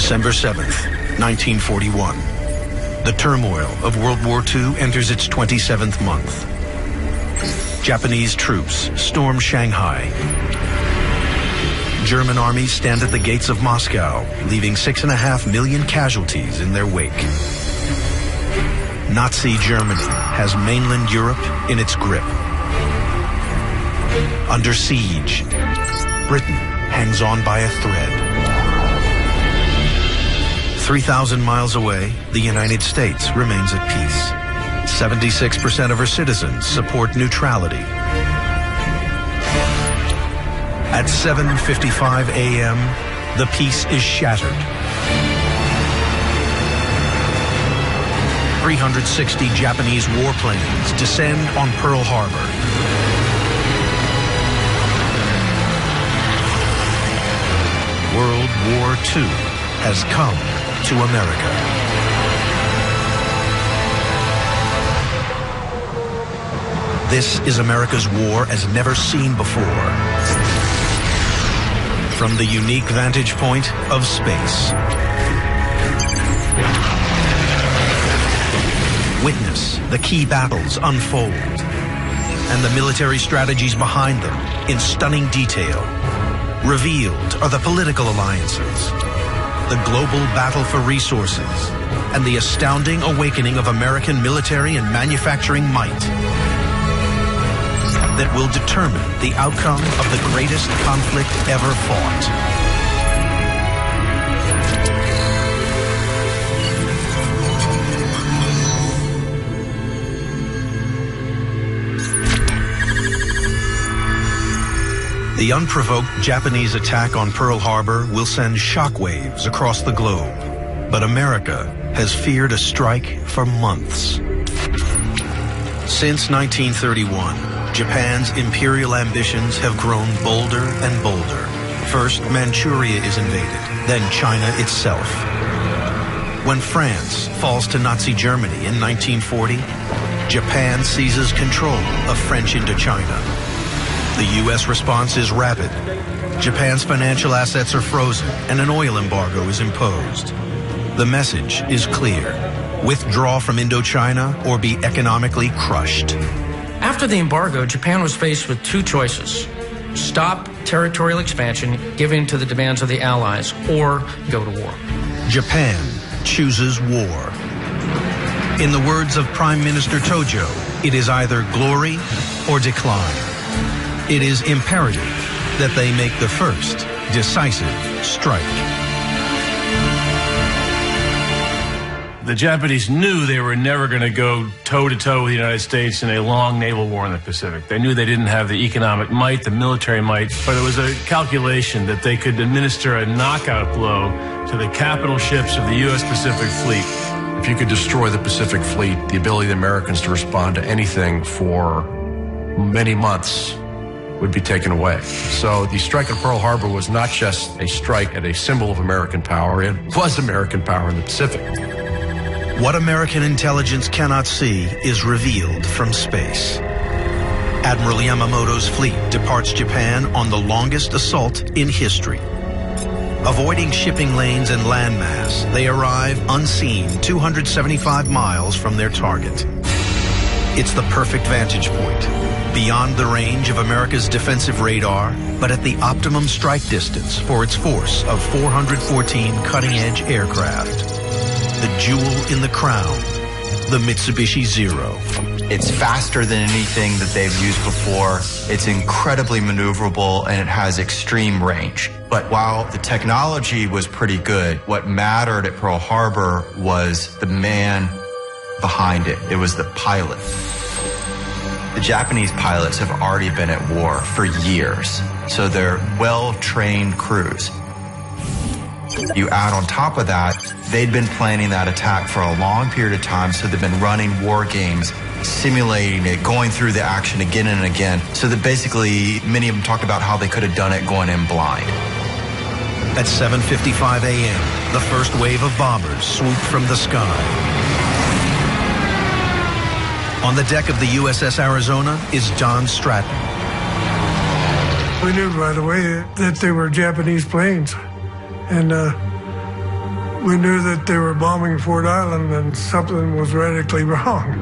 December 7th, 1941. The turmoil of World War II enters its 27th month. Japanese troops storm Shanghai. German armies stand at the gates of Moscow, leaving 6.5 million casualties in their wake. Nazi Germany has mainland Europe in its grip. Under siege, Britain hangs on by a thread. 3,000 miles away, the United States remains at peace. 76% of her citizens support neutrality. At 7:55 a.m., the peace is shattered. 360 Japanese warplanes descend on Pearl Harbor. World War II has come to America. This is America's war as never seen before. From the unique vantage point of space. Witness the key battles unfold and the military strategies behind them in stunning detail. Revealed are the political alliances, the global battle for resources, and the astounding awakening of American military and manufacturing might that will determine the outcome of the greatest conflict ever fought. The unprovoked Japanese attack on Pearl Harbor will send shockwaves across the globe, but America has feared a strike for months. Since 1931, Japan's imperial ambitions have grown bolder and bolder. First, Manchuria is invaded, then China itself. When France falls to Nazi Germany in 1940, Japan seizes control of French Indochina. The U.S. response is rapid. Japan's financial assets are frozen and an oil embargo is imposed. The message is clear. Withdraw from Indochina or be economically crushed. After the embargo, Japan was faced with two choices. Stop territorial expansion, give in to the demands of the Allies, or go to war. Japan chooses war. In the words of Prime Minister Tojo, it is either glory or decline. It is imperative that they make the first decisive strike. The Japanese knew they were never going to go toe-to-toe with the United States in a long naval war in the Pacific. They knew they didn't have the economic might, the military might, but it was a calculation that they could administer a knockout blow to the capital ships of the U.S. Pacific Fleet. If you could destroy the Pacific Fleet, the ability of the Americans to respond to anything for many months would be taken away. So the strike at Pearl Harbor was not just a strike at a symbol of American power, it was American power in the Pacific. What American intelligence cannot see is revealed from space. Admiral Yamamoto's fleet departs Japan on the longest assault in history. Avoiding shipping lanes and landmass, they arrive unseen 275 miles from their target. It's the perfect vantage point, beyond the range of America's defensive radar, but at the optimum strike distance for its force of 414 cutting-edge aircraft. The jewel in the crown, the Mitsubishi Zero. It's faster than anything that they've used before. It's incredibly maneuverable and it has extreme range. But while the technology was pretty good, what mattered at Pearl Harbor was the man behind it. It was the pilot. The Japanese pilots have already been at war for years, so they're well-trained crews. You add on top of that, they'd been planning that attack for a long period of time, so they've been running war games, simulating it, going through the action again and again, so that basically many of them talked about how they could have done it going in blind. At 7:55 a.m., the first wave of bombers swooped from the sky. On the deck of the USS Arizona is John Stratton. We knew right away that they were Japanese planes. And We knew that they were bombing Fort Island and something was radically wrong.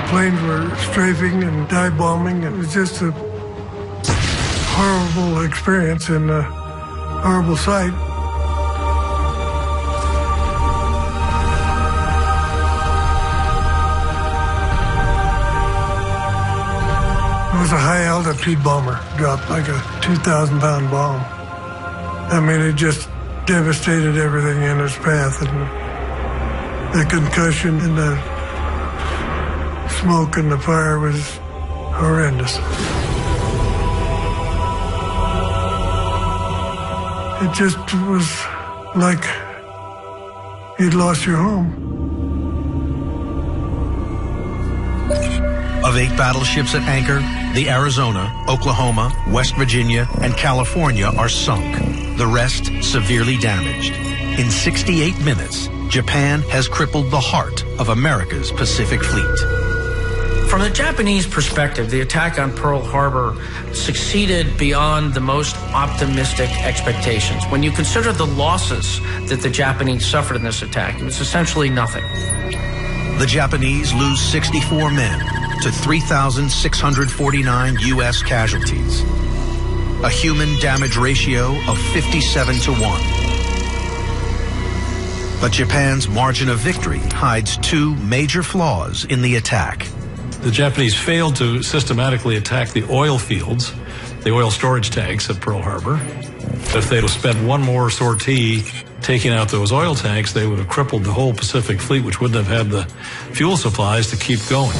Planes were strafing and dive bombing. It was just a horrible experience and a horrible sight. It was a high-altitude bomber, dropped like a 2,000-pound bomb. I mean, it just devastated everything in its path, and the concussion and the smoke and the fire was horrendous. It just was like you'd lost your home. Of 8 battleships at anchor, the Arizona, Oklahoma, West Virginia, and California are sunk. The rest severely damaged. In 68 minutes, Japan has crippled the heart of America's Pacific Fleet. From the Japanese perspective, the attack on Pearl Harbor succeeded beyond the most optimistic expectations. When you consider the losses that the Japanese suffered in this attack, it was essentially nothing. The Japanese lose 64 men to 3,649 U.S. casualties. A human damage ratio of 57 to 1. But Japan's margin of victory hides 2 major flaws in the attack. The Japanese failed to systematically attack the oil fields, the oil storage tanks at Pearl Harbor. If they'd have spent one more sortie taking out those oil tanks, they would have crippled the whole Pacific Fleet, which wouldn't have had the fuel supplies to keep going.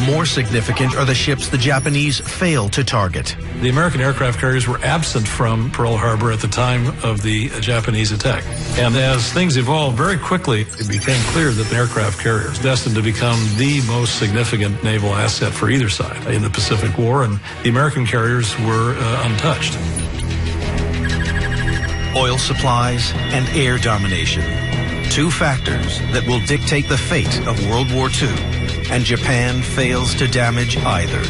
More significant are the ships the Japanese failed to target. The American aircraft carriers were absent from Pearl Harbor at the time of the Japanese attack. And as things evolved very quickly, it became clear that the aircraft carrier is destined to become the most significant naval asset for either side in the Pacific War, and the American carriers were untouched. Oil supplies and air domination, 2 factors that will dictate the fate of World War II, and Japan fails to damage either.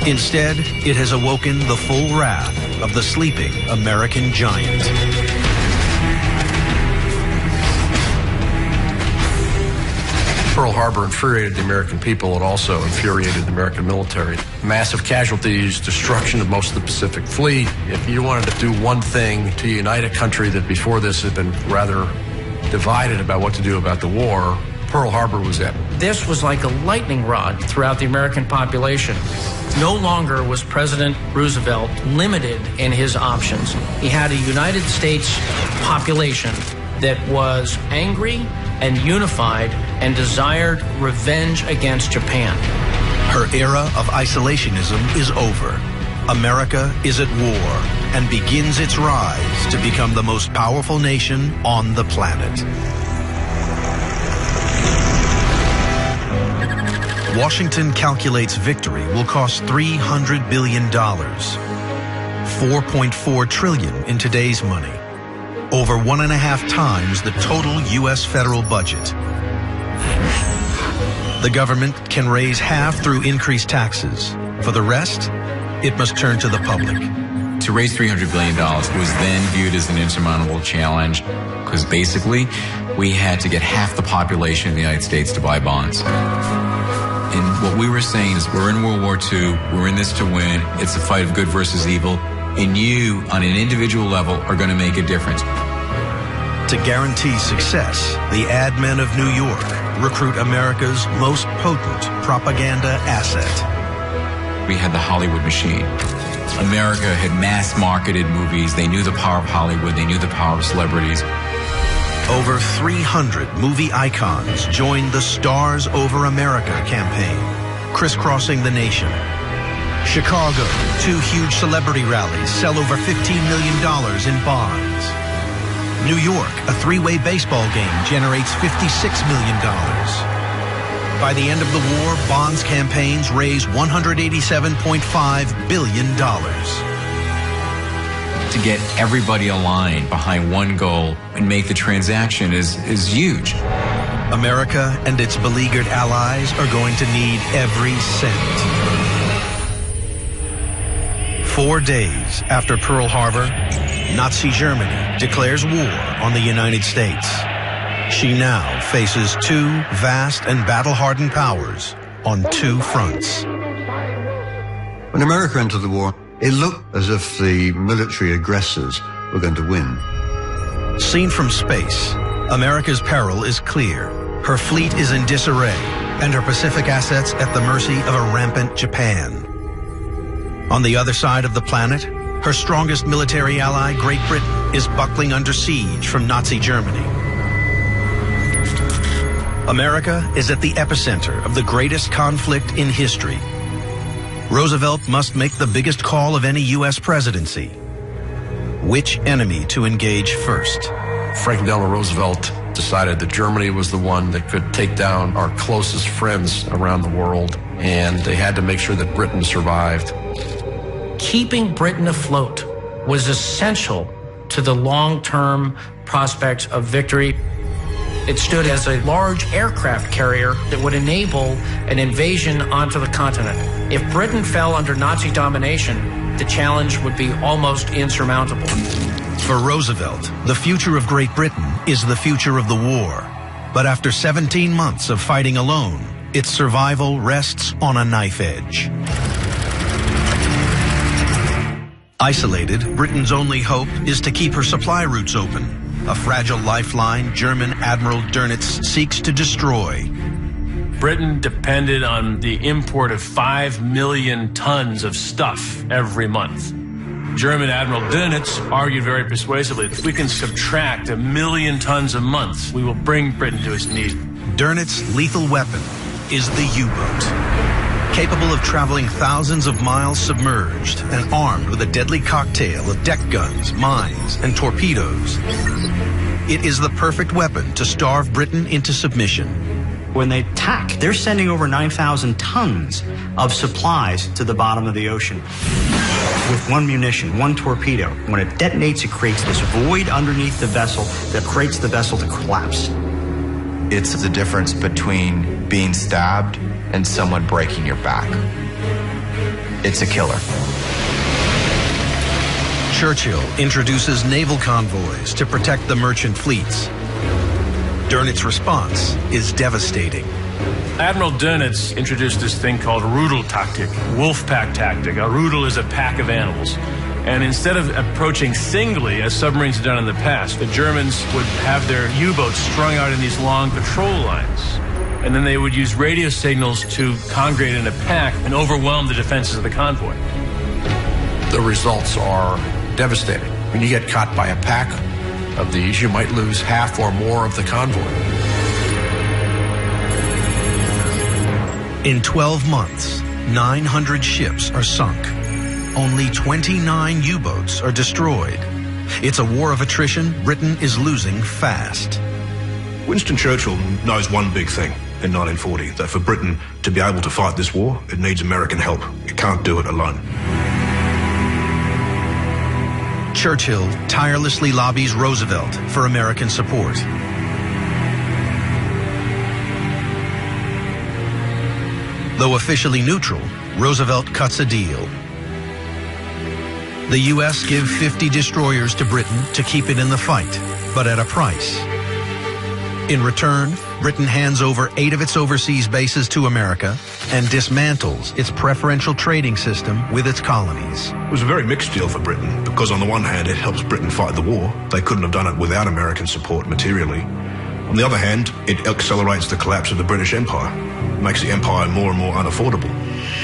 Instead, it has awoken the full wrath of the sleeping American giant. Pearl Harbor infuriated the American people. It also infuriated the American military. Massive casualties, destruction of most of the Pacific Fleet. If you wanted to do one thing to unite a country that before this had been rather divided about what to do about the war, Pearl Harbor was it. This was like a lightning rod throughout the American population. No longer was President Roosevelt limited in his options. He had a United States population that was angry and unified and desired revenge against Japan. Her era of isolationism is over. America is at war and begins its rise to become the most powerful nation on the planet. Washington calculates victory will cost $300 billion, $4.4 trillion in today's money, over 1.5 times the total U.S. federal budget. The government can raise half through increased taxes. For the rest, it must turn to the public. To raise $300 billion was then viewed as an insurmountable challenge because basically we had to get half the population of the United States to buy bonds. And what we were saying is we're in World War II, we're in this to win, it's a fight of good versus evil, and you, on an individual level, are going to make a difference. To guarantee success, the ad men of New York recruit America's most potent propaganda asset. We had the Hollywood machine. America had mass-marketed movies. They knew the power of Hollywood. They knew the power of celebrities. Over 300 movie icons joined the Stars Over America campaign, crisscrossing the nation. Chicago, 2 huge celebrity rallies sell over $15 million in bonds. New York, a 3-way baseball game generates $56 million. By the end of the war, bonds campaigns raise $187.5 billion. To get everybody aligned behind one goal and make the transaction is huge. America and its beleaguered allies are going to need every cent. 4 days after Pearl Harbor, Nazi Germany declares war on the United States. She now faces two vast and battle-hardened powers on two fronts. When America entered the war, it looked as if the military aggressors were going to win. Seen from space, America's peril is clear. Her fleet is in disarray, and her Pacific assets at the mercy of a rampant Japan. On the other side of the planet, her strongest military ally, Great Britain, is buckling under siege from Nazi Germany. America is at the epicenter of the greatest conflict in history. Roosevelt must make the biggest call of any U.S. presidency. Which enemy to engage first? Franklin Delano Roosevelt decided that Germany was the one that could take down our closest friends around the world, and they had to make sure that Britain survived. Keeping Britain afloat was essential to the long-term prospects of victory. It stood as a large aircraft carrier that would enable an invasion onto the continent. If Britain fell under Nazi domination, the challenge would be almost insurmountable. For Roosevelt, the future of Great Britain is the future of the war. But after 17 months of fighting alone, its survival rests on a knife edge. Isolated, Britain's only hope is to keep her supply routes open. A fragile lifeline German Admiral Dönitz seeks to destroy. Britain depended on the import of 5 million tons of stuff every month. German Admiral Dönitz argued very persuasively, if we can subtract 1 million tons a month, we will bring Britain to its knees. Dönitz's lethal weapon is the U-boat. Capable of traveling thousands of miles submerged and armed with a deadly cocktail of deck guns, mines, and torpedoes. It is the perfect weapon to starve Britain into submission. When they attack, they're sending over 9,000 tons of supplies to the bottom of the ocean. With one munition, one torpedo, when it detonates, it creates this void underneath the vessel that creates the vessel to collapse. It's the difference between being stabbed and someone breaking your back. It's a killer. Churchill introduces naval convoys to protect the merchant fleets. Dönitz's response is devastating. Admiral Dönitz introduced this thing called Rudeltaktik, wolf pack tactic. A Rudel is a pack of animals. And instead of approaching singly, as submarines had done in the past, the Germans would have their U-boats strung out in these long patrol lines. And then they would use radio signals to congregate in a pack and overwhelm the defenses of the convoy. The results are devastating. When you get caught by a pack of these, you might lose half or more of the convoy. In 12 months, 900 ships are sunk. Only 29 U-boats are destroyed. It's a war of attrition Britain is losing fast. Winston Churchill knows one big thing in 1940, that for Britain to be able to fight this war, it needs American help. It can't do it alone. Churchill tirelessly lobbies Roosevelt for American support. Though officially neutral, Roosevelt cuts a deal. The U.S. give 50 destroyers to Britain to keep it in the fight, but at a price. In return, Britain hands over 8 of its overseas bases to America and dismantles its preferential trading system with its colonies. It was a very mixed deal for Britain, because on the one hand, it helps Britain fight the war. They couldn't have done it without American support materially. On the other hand, it accelerates the collapse of the British Empire, makes the empire more and more unaffordable.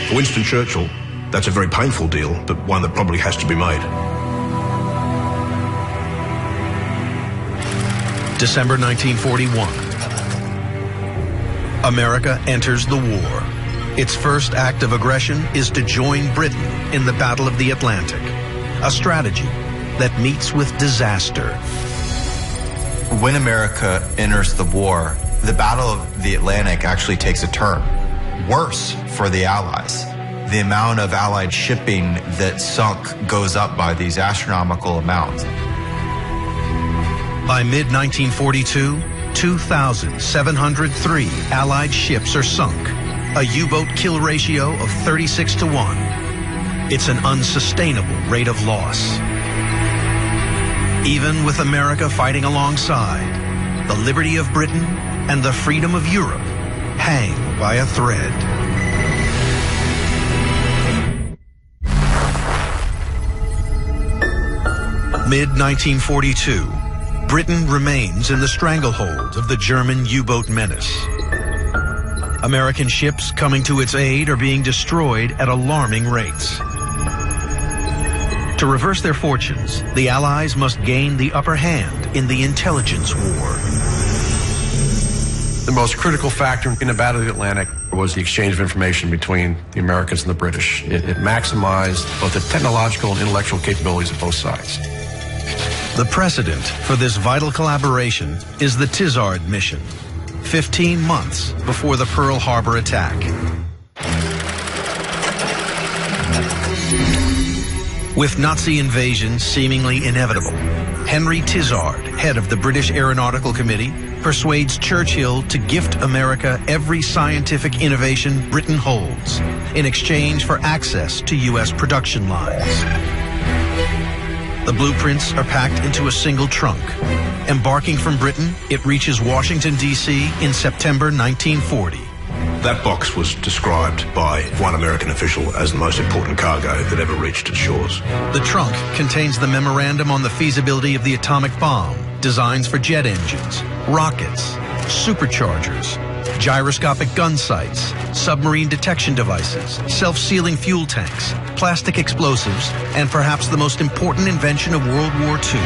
For Winston Churchill, that's a very painful deal, but one that probably has to be made. December 1941. America enters the war. Its first act of aggression is to join Britain in the Battle of the Atlantic, a strategy that meets with disaster. When America enters the war, the Battle of the Atlantic actually takes a turn. Worse for the Allies. The amount of Allied shipping that sunk goes up by these astronomical amounts. By mid-1942, 2,703 Allied ships are sunk, a U-boat kill ratio of 36 to 1. it's an unsustainable rate of loss. Even with America fighting alongside, the liberty of Britain and the freedom of Europe hang by a thread. Mid-1942, Britain remains in the stranglehold of the German U-boat menace. American ships coming to its aid are being destroyed at alarming rates. To reverse their fortunes, the Allies must gain the upper hand in the intelligence war. The most critical factor in the Battle of the Atlantic was the exchange of information between the Americans and the British. It maximized both the technological and intellectual capabilities of both sides. The precedent for this vital collaboration is the Tizard mission, 15 months before the Pearl Harbor attack. With Nazi invasion seemingly inevitable, Henry Tizard, head of the British Aeronautical Committee, persuades Churchill to gift America every scientific innovation Britain holds in exchange for access to U.S. production lines. The blueprints are packed into a single trunk. Embarking from Britain, it reaches Washington, D.C. in September 1940. That box was described by one American official as the most important cargo that ever reached its shores. The trunk contains the memorandum on the feasibility of the atomic bomb, designs for jet engines, rockets, superchargers, gyroscopic gun sights, submarine detection devices, self-sealing fuel tanks, plastic explosives, and perhaps the most important invention of World War II,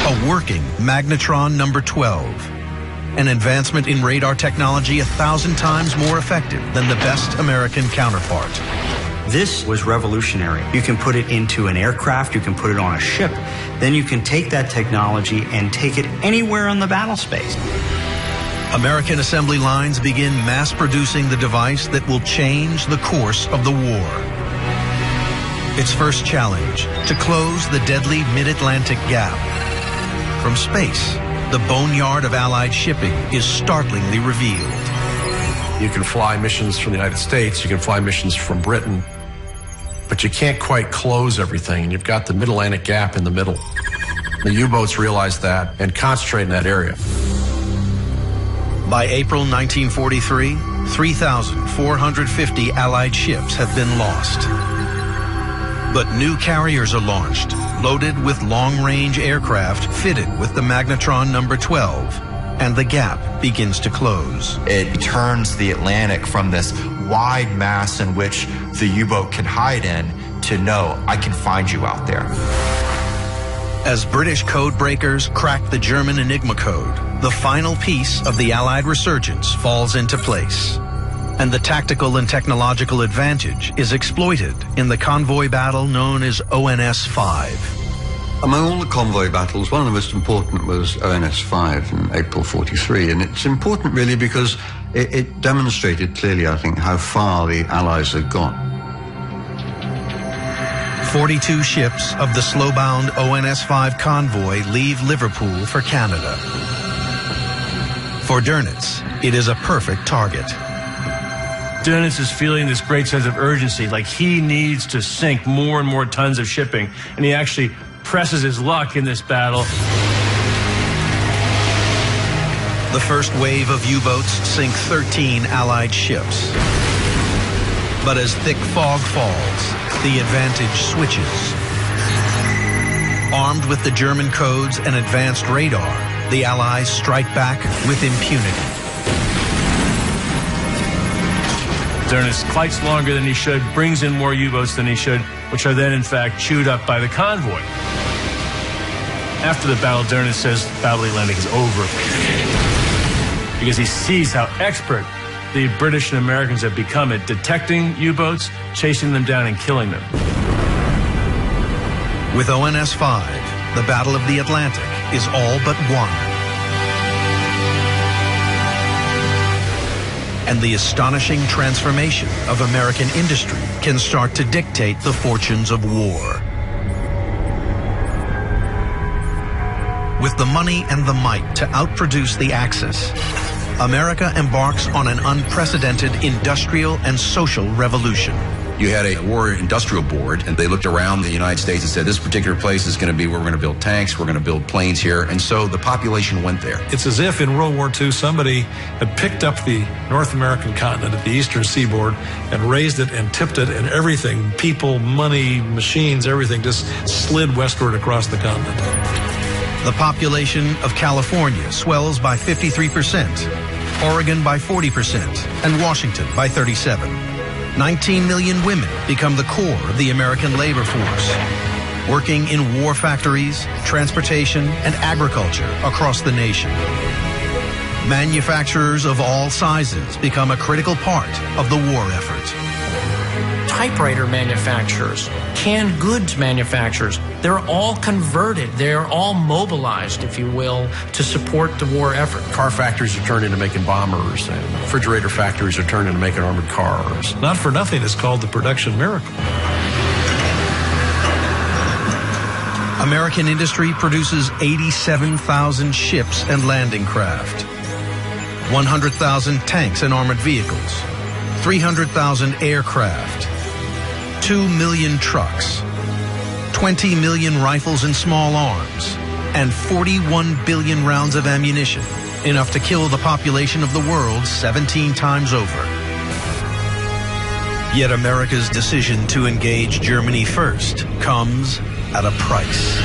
a working magnetron number 12. An advancement in radar technology 1,000 times more effective than the best American counterpart. This was revolutionary. You can put it into an aircraft, you can put it on a ship, then you can take that technology and take it anywhere on the battle space. American assembly lines begin mass producing the device that will change the course of the war. Its first challenge, to close the deadly mid-Atlantic gap. From space, the boneyard of Allied shipping is startlingly revealed. You can fly missions from the United States, you can fly missions from Britain, but you can't quite close everything, and you've got the mid-Atlantic gap in the middle. The U-boats realize that and concentrate in that area. By April 1943, 3,450 Allied ships have been lost. But new carriers are launched, loaded with long-range aircraft fitted with the magnetron number 12, and the gap begins to close. It turns the Atlantic from this wide mass in which the U-boat can hide in to no, I can find you out there. As British code breakers crack the German Enigma code, the final piece of the Allied resurgence falls into place. And the tactical and technological advantage is exploited in the convoy battle known as ONS-5. Among all the convoy battles, one of the most important was ONS-5 in April 43, and it's important really because it demonstrated clearly, I think, how far the Allies had gone. 42 ships of the slow-bound ONS-5 convoy leave Liverpool for Canada. For Dönitz, it is a perfect target. Dönitz is feeling this great sense of urgency, like he needs to sink more and more tons of shipping, and he actually presses his luck in this battle. The first wave of U-boats sink 13 Allied ships. But as thick fog falls, the advantage switches. Armed with the German codes and advanced radar, the Allies strike back with impunity. Dönitz fights longer than he should, brings in more U-boats than he should, which are then, in fact, chewed up by the convoy. After the battle, Dönitz says Battle of the Atlantic is over, because he sees how expert the British and Americans have become at detecting U-boats, chasing them down, and killing them. With ONS-5, the Battle of the Atlantic is all but won. And the astonishing transformation of American industry can start to dictate the fortunes of war. With the money and the might to outproduce the Axis, America embarks on an unprecedented industrial and social revolution. You had a war industrial board, and they looked around the United States and said, this particular place is going to be where we're going to build tanks, we're going to build planes here. And so the population went there. It's as if in World War II, somebody had picked up the North American continent at the eastern seaboard and raised it and tipped it, and everything, people, money, machines, everything just slid westward across the continent. The population of California swells by 53%, Oregon by 40%, and Washington by 37%. 19 million women become the core of the American labor force, working in war factories, transportation, and agriculture across the nation. Manufacturers of all sizes become a critical part of the war effort. Typewriter manufacturers, canned goods manufacturers, they're all converted. They're all mobilized, if you will, to support the war effort. Car factories are turned into making bombers, and refrigerator factories are turned into making armored cars. Not for nothing, it's called the production miracle. American industry produces 87,000 ships and landing craft, 100,000 tanks and armored vehicles, 300,000 aircraft, 2 million trucks, 20 million rifles and small arms, and 41 billion rounds of ammunition, enough to kill the population of the world 17 times over. Yet America's decision to engage Germany first comes at a price.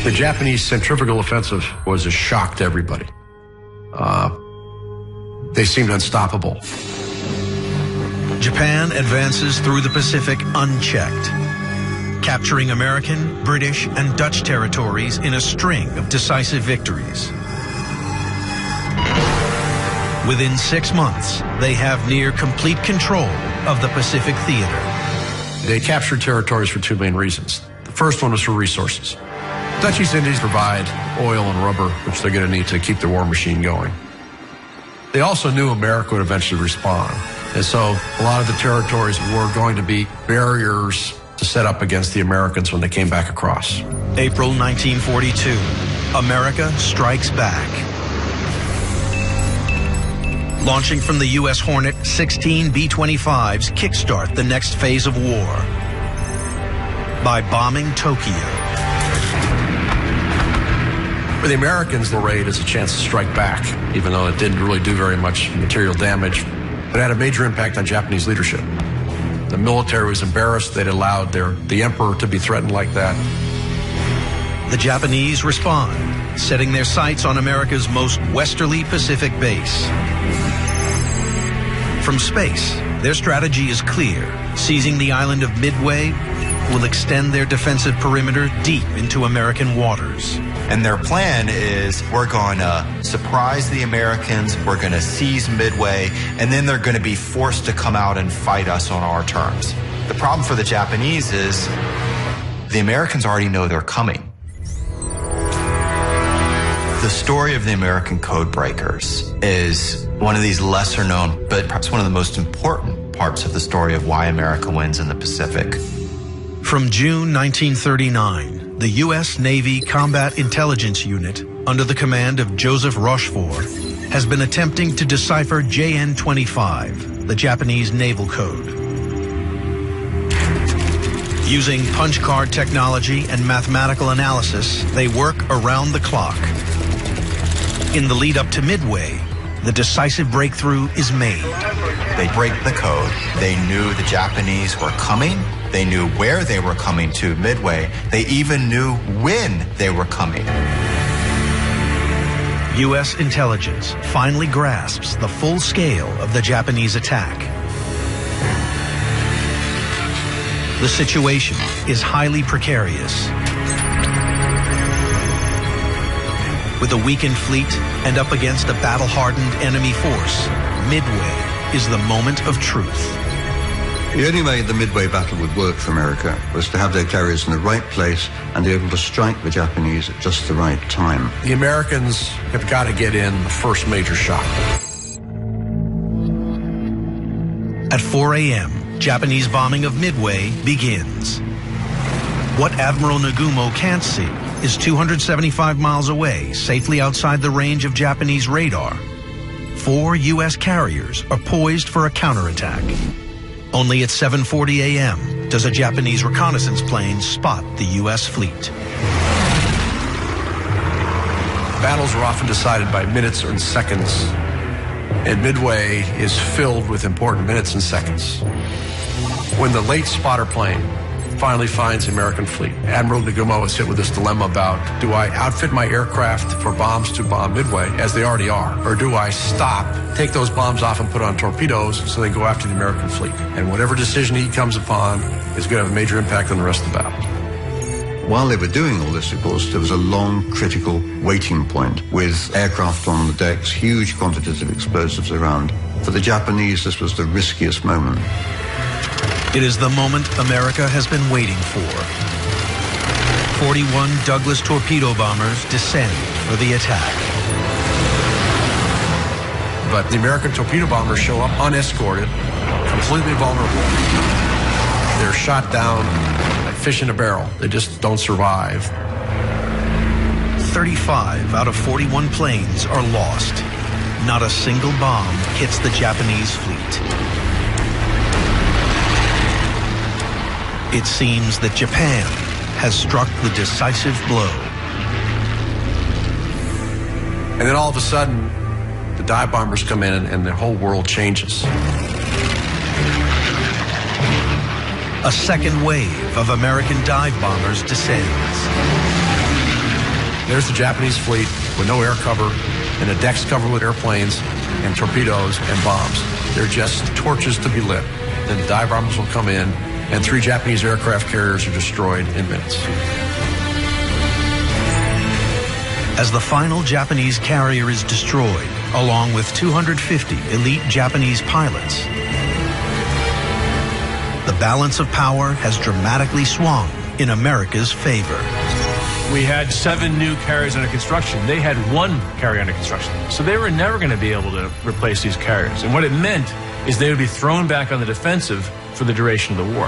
The Japanese centrifugal offensive was a shock to everybody. They seemed unstoppable. Japan advances through the Pacific unchecked, capturing American, British, and Dutch territories in a string of decisive victories. Within 6 months, they have near complete control of the Pacific theater. They captured territories for two main reasons. The first one was for resources. Dutch East Indies provide oil and rubber, which they're going to need to keep the war machine going. They also knew America would eventually respond. And so a lot of the territories were going to be barriers to set up against the Americans when they came back across. April 1942, America strikes back. Launching from the U.S. Hornet, 16 B-25s kickstart the next phase of war by bombing Tokyo. For the Americans, the raid is a chance to strike back, even though it didn't really do very much material damage. It had a major impact on Japanese leadership. The military was embarrassed they'd allowed the emperor to be threatened like that. The Japanese respond, setting their sights on America's most westerly Pacific base. From space, their strategy is clear. Seizing the island of Midway will extend their defensive perimeter deep into American waters. And their plan is, we're going to surprise the Americans, we're going to seize Midway, and then they're going to be forced to come out and fight us on our terms. The problem for the Japanese is the Americans already know they're coming. The story of the American code breakers is one of these lesser known, but perhaps one of the most important parts of the story of why America wins in the Pacific. From June 1939, the U.S. Navy Combat Intelligence Unit, under the command of Joseph Rochefort, has been attempting to decipher JN-25, the Japanese naval code. Using punch card technology and mathematical analysis, they work around the clock. In the lead up to Midway, the decisive breakthrough is made. They break the code. They knew the Japanese were coming. They knew where they were coming to Midway. They even knew when they were coming. U.S. intelligence finally grasps the full scale of the Japanese attack. The situation is highly precarious. With a weakened fleet and up against a battle-hardened enemy force, Midway is the moment of truth. The only way the Midway battle would work for America was to have their carriers in the right place and be able to strike the Japanese at just the right time. The Americans have got to get in the first major shot. At 4 a.m., Japanese bombing of Midway begins. What Admiral Nagumo can't see is 275 miles away, safely outside the range of Japanese radar. 4 U.S. carriers are poised for a counterattack. Only at 7:40 a.m. does a Japanese reconnaissance plane spot the U.S. fleet. Battles are often decided by minutes or seconds, and Midway is filled with important minutes and seconds. When the late spotter plane finally finds the American fleet, Admiral Nagumo is hit with this dilemma about, do I outfit my aircraft for bombs to bomb Midway, as they already are, or do I stop, take those bombs off and put on torpedoes so they go after the American fleet? And whatever decision he comes upon is going to have a major impact on the rest of the battle. While they were doing all this, of course, there was a long, critical waiting point with aircraft on the decks, huge quantities of explosives around. For the Japanese, this was the riskiest moment. It is the moment America has been waiting for. 41 Douglas torpedo bombers descend for the attack. But the American torpedo bombers show up unescorted, completely vulnerable. They're shot down like fish in a barrel. They just don't survive. 35 out of 41 planes are lost. Not a single bomb hits the Japanese fleet. It seems that Japan has struck the decisive blow. And then all of a sudden, the dive bombers come in and the whole world changes. A second wave of American dive bombers descends. There's the Japanese fleet with no air cover and the decks covered with airplanes and torpedoes and bombs. They're just torches to be lit. Then the dive bombers will come in and 3 Japanese aircraft carriers are destroyed in minutes. As the final Japanese carrier is destroyed, along with 250 elite Japanese pilots, the balance of power has dramatically swung in America's favor. We had 7 new carriers under construction. They had 1 carrier under construction. So they were never going to be able to replace these carriers. And what it meant is they would be thrown back on the defensive for the duration of the war.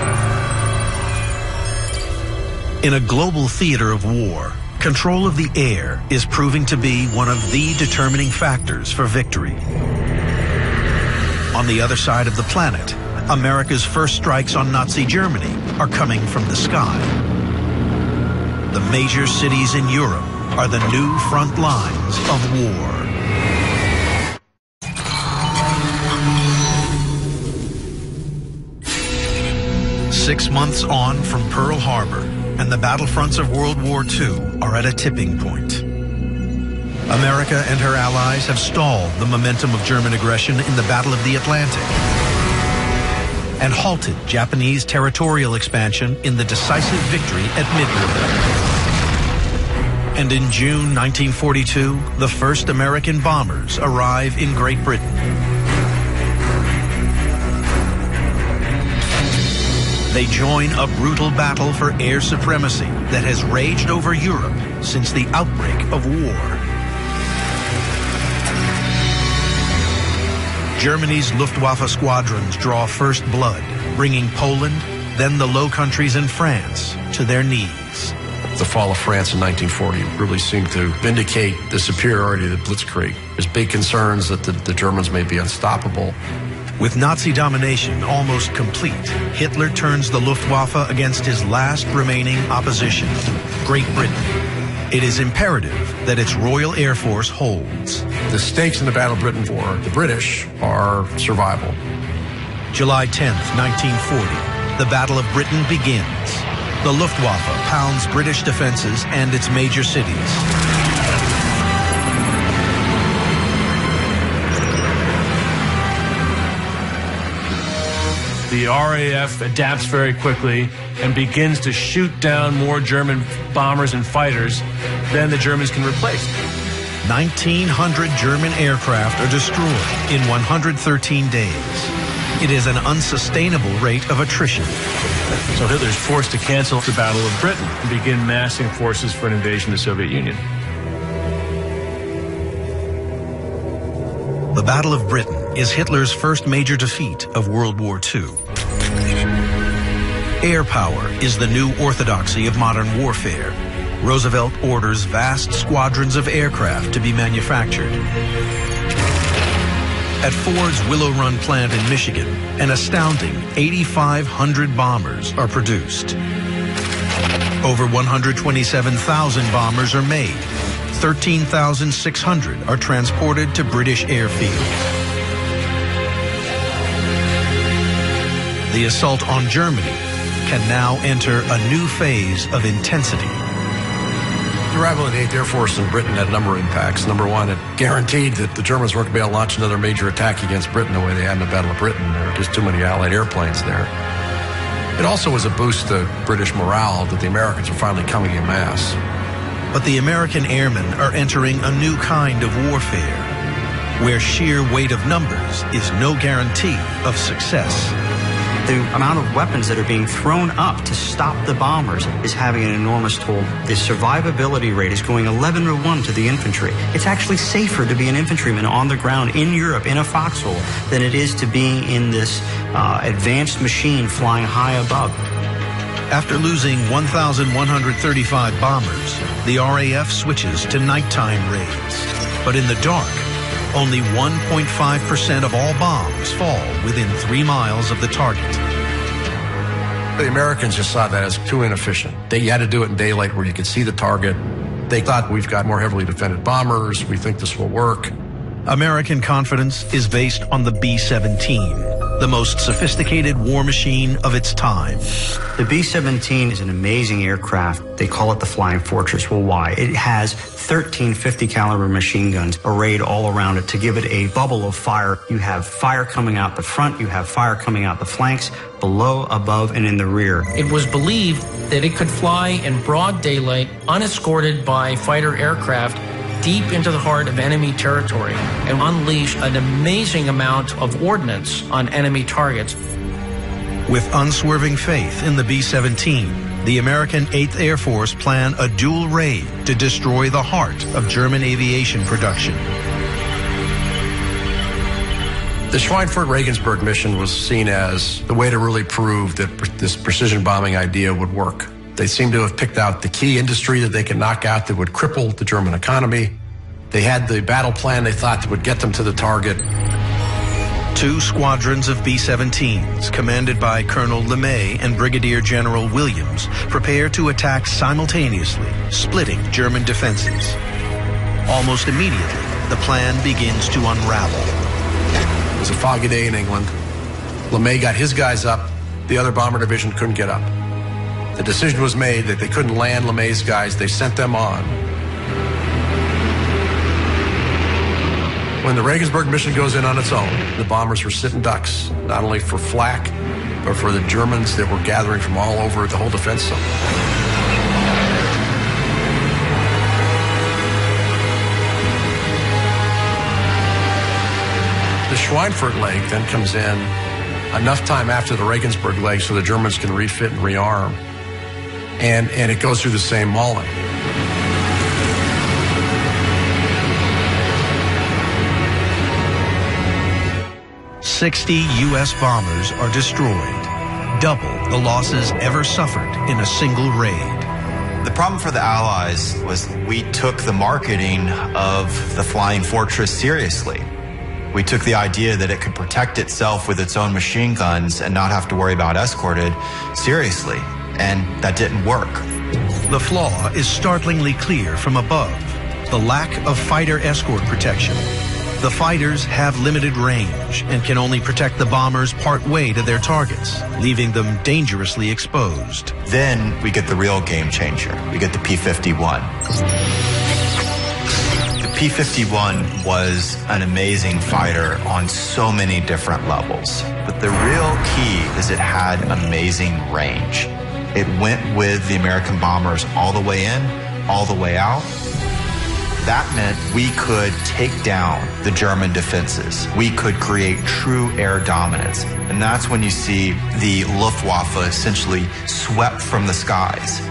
In a global theater of war, control of the air is proving to be one of the determining factors for victory. On the other side of the planet, America's first strikes on Nazi Germany are coming from the sky. The major cities in Europe are the new front lines of war. Six months on from Pearl Harbor, and the battlefronts of World War II are at a tipping point. America and her allies have stalled the momentum of German aggression in the Battle of the Atlantic and halted Japanese territorial expansion in the decisive victory at Midway. And in June 1942, the first American bombers arrive in Great Britain. They join a brutal battle for air supremacy that has raged over Europe since the outbreak of war. Germany's Luftwaffe squadrons draw first blood, bringing Poland, then the Low Countries and France to their knees. The fall of France in 1940 really seemed to vindicate the superiority of the Blitzkrieg. There's big concerns that the Germans may be unstoppable. With Nazi domination almost complete, Hitler turns the Luftwaffe against his last remaining opposition, Great Britain. It is imperative that its Royal Air Force holds. The stakes in the Battle of Britain for the British are survival. July 10th, 1940, the Battle of Britain begins. The Luftwaffe pounds British defenses and its major cities. The RAF adapts very quickly and begins to shoot down more German bombers and fighters than the Germans can replace. 1,900 German aircraft are destroyed in 113 days. It is an unsustainable rate of attrition. So Hitler's forced to cancel the Battle of Britain and begin massing forces for an invasion of the Soviet Union. The Battle of Britain is Hitler's first major defeat of World War II. Air power is the new orthodoxy of modern warfare. Roosevelt orders vast squadrons of aircraft to be manufactured. At Ford's Willow Run plant in Michigan, an astounding 8,500 bombers are produced. Over 127,000 bombers are made. 13,600 are transported to British airfields. The assault on Germany can now enter a new phase of intensity. The arrival of the 8th Air Force in Britain had a number of impacts. Number one, it guaranteed that the Germans weren't going to be able to launch another major attack against Britain the way they had in the Battle of Britain. There were just too many Allied airplanes there. It also was a boost to British morale that the Americans were finally coming en masse. But the American airmen are entering a new kind of warfare, where sheer weight of numbers is no guarantee of success. The amount of weapons that are being thrown up to stop the bombers is having an enormous toll. The survivability rate is going 11-to-1 to the infantry. It's actually safer to be an infantryman on the ground in Europe in a foxhole than it is to be in this advanced machine flying high above. After losing 1,135 bombers, the RAF switches to nighttime raids. But in the dark, only 1.5% of all bombs fall within 3 miles of the target. The Americans just saw that as too inefficient. You had to do it in daylight where you could see the target. They thought, we've got more heavily defended bombers. We think this will work. American confidence is based on the B-17, the most sophisticated war machine of its time. The B-17 is an amazing aircraft. They call it the Flying Fortress. Well, why? It has 13 50 caliber machine guns arrayed all around it to give it a bubble of fire. You have fire coming out the front, you have fire coming out the flanks, below, above, and in the rear. It was believed that it could fly in broad daylight, unescorted by fighter aircraft, deep into the heart of enemy territory and unleash an amazing amount of ordnance on enemy targets. With unswerving faith in the B-17, the American 8th Air Force plan a dual raid to destroy the heart of German aviation production. The Schweinfurt-Regensburg mission was seen as the way to really prove that this precision bombing idea would work. They seemed to have picked out the key industry that they could knock out that would cripple the German economy. They had the battle plan they thought that would get them to the target. 2 squadrons of B-17s, commanded by Colonel LeMay and Brigadier General Williams, prepare to attack simultaneously, splitting German defenses. Almost immediately, the plan begins to unravel. It was a foggy day in England. LeMay got his guys up. The other bomber division couldn't get up. The decision was made that they couldn't land LeMay's guys. They sent them on. When the Regensburg mission goes in on its own, the bombers were sitting ducks, not only for flak, but for the Germans that were gathering from all over the whole defense zone. The Schweinfurt leg then comes in enough time after the Regensburg leg so the Germans can refit and rearm. And it goes through the same mauling. $60 U.S. bombers are destroyed, double the losses ever suffered in a single raid. The problem for the Allies was we took the marketing of the Flying Fortress seriously. We took the idea that it could protect itself with its own machine guns and not have to worry about escorted seriously, and that didn't work. The flaw is startlingly clear from above, the lack of fighter escort protection. The fighters have limited range and can only protect the bombers part way to their targets, leaving them dangerously exposed. Then we get the real game changer. We get the P-51. The P-51 was an amazing fighter on so many different levels. But the real key is it had amazing range. It went with the American bombers all the way in, all the way out. That meant we could take down the German defenses. We could create true air dominance. And that's when you see the Luftwaffe essentially swept from the skies.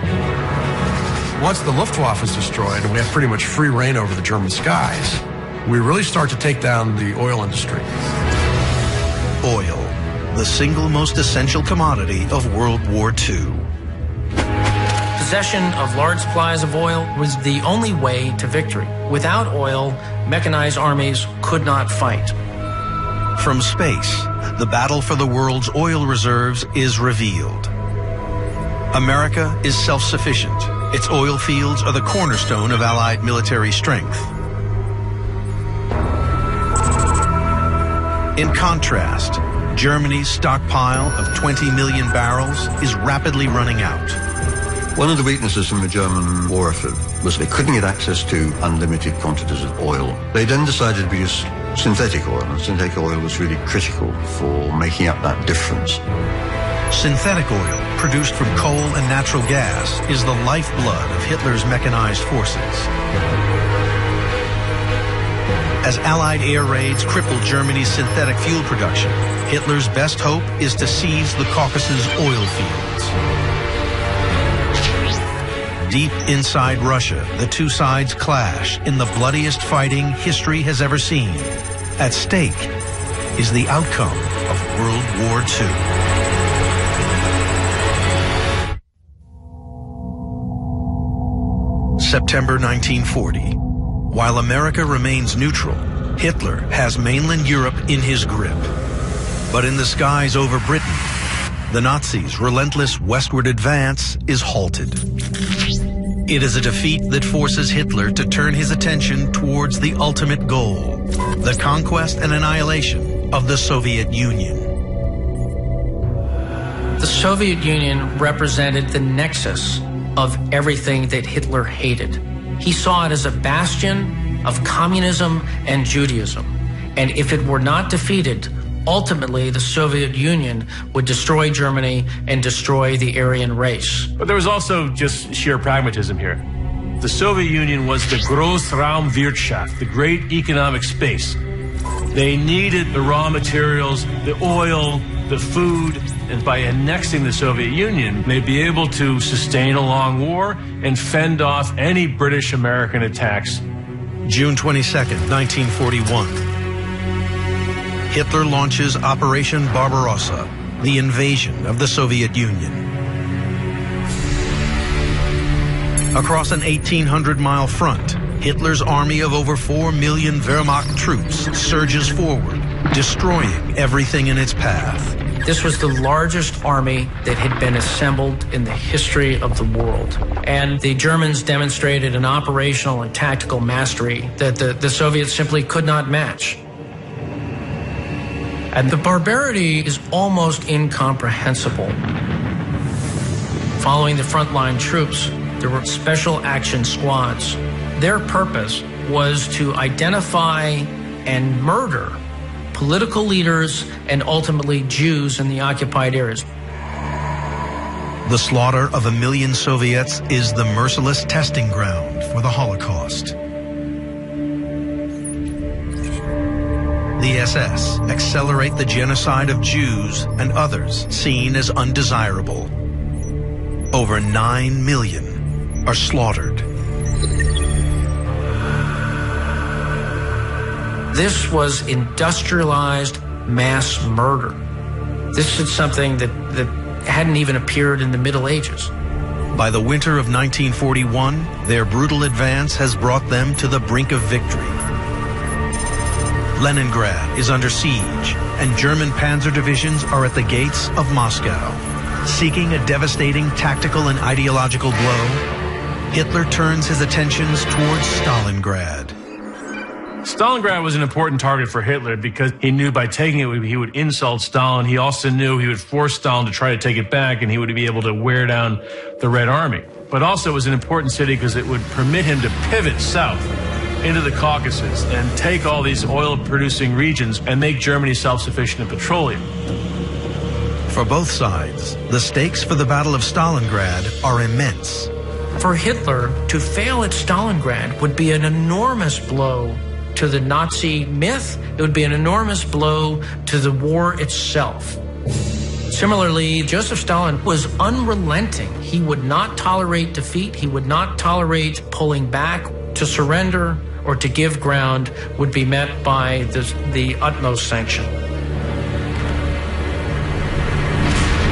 Once the Luftwaffe is destroyed and we have pretty much free reign over the German skies, we really start to take down the oil industry. Oil, the single most essential commodity of World War II. Possession of large supplies of oil was the only way to victory. Without oil, mechanized armies could not fight. From space, the battle for the world's oil reserves is revealed. America is self-sufficient. Its oil fields are the cornerstone of Allied military strength. In contrast, Germany's stockpile of 20 million barrels is rapidly running out. One of the weaknesses in the German war effort was they couldn't get access to unlimited quantities of oil. They then decided to produce synthetic oil, and synthetic oil was really critical for making up that difference. Synthetic oil, produced from coal and natural gas, is the lifeblood of Hitler's mechanized forces. As Allied air raids crippled Germany's synthetic fuel production, Hitler's best hope is to seize the Caucasus oil fields. Deep inside Russia, the two sides clash in the bloodiest fighting history has ever seen. At stake is the outcome of World War II. September 1940. While America remains neutral, Hitler has mainland Europe in his grip. But in the skies over Britain, the Nazis' relentless westward advance is halted. It is a defeat that forces Hitler to turn his attention towards the ultimate goal, the conquest and annihilation of the Soviet Union. The Soviet Union represented the nexus of everything that Hitler hated. He saw it as a bastion of communism and Judaism. And if it were not defeated, ultimately the Soviet Union would destroy Germany and destroy the Aryan race. But there was also just sheer pragmatism here. The Soviet Union was the Großraumwirtschaft, the great economic space. They needed the raw materials, the oil, the food, and by annexing the Soviet Union, they'd be able to sustain a long war and fend off any British-American attacks. June 22nd, 1941. Hitler launches Operation Barbarossa, the invasion of the Soviet Union. Across an 1,800-mile front, Hitler's army of over 4 million Wehrmacht troops surges forward, destroying everything in its path. This was the largest army that had been assembled in the history of the world. And the Germans demonstrated an operational and tactical mastery that the Soviets simply could not match. And the barbarity is almost incomprehensible. Following the frontline troops, there were special action squads. Their purpose was to identify and murder political leaders and ultimately Jews in the occupied areas. The slaughter of 1 million Soviets is the merciless testing ground for the Holocaust. The SS accelerate the genocide of Jews and others seen as undesirable. Over 9 million are slaughtered. This was industrialized mass murder. This is something that hadn't even appeared in the Middle Ages. By the winter of 1941, their brutal advance has brought them to the brink of victory. Leningrad is under siege, and German panzer divisions are at the gates of Moscow. Seeking a devastating tactical and ideological blow, Hitler turns his attentions towards Stalingrad. Stalingrad was an important target for Hitler because he knew by taking it he would insult Stalin. He also knew he would force Stalin to try to take it back, and he would be able to wear down the Red Army. But also it was an important city because it would permit him to pivot south into the Caucasus and take all these oil-producing regions and make Germany self-sufficient in petroleum. For both sides, the stakes for the Battle of Stalingrad are immense. For Hitler, to fail at Stalingrad would be an enormous blow to the Nazi myth. It would be an enormous blow to the war itself. Similarly, Joseph Stalin was unrelenting. He would not tolerate defeat. He would not tolerate pulling back. To surrender or to give ground would be met by the utmost sanction.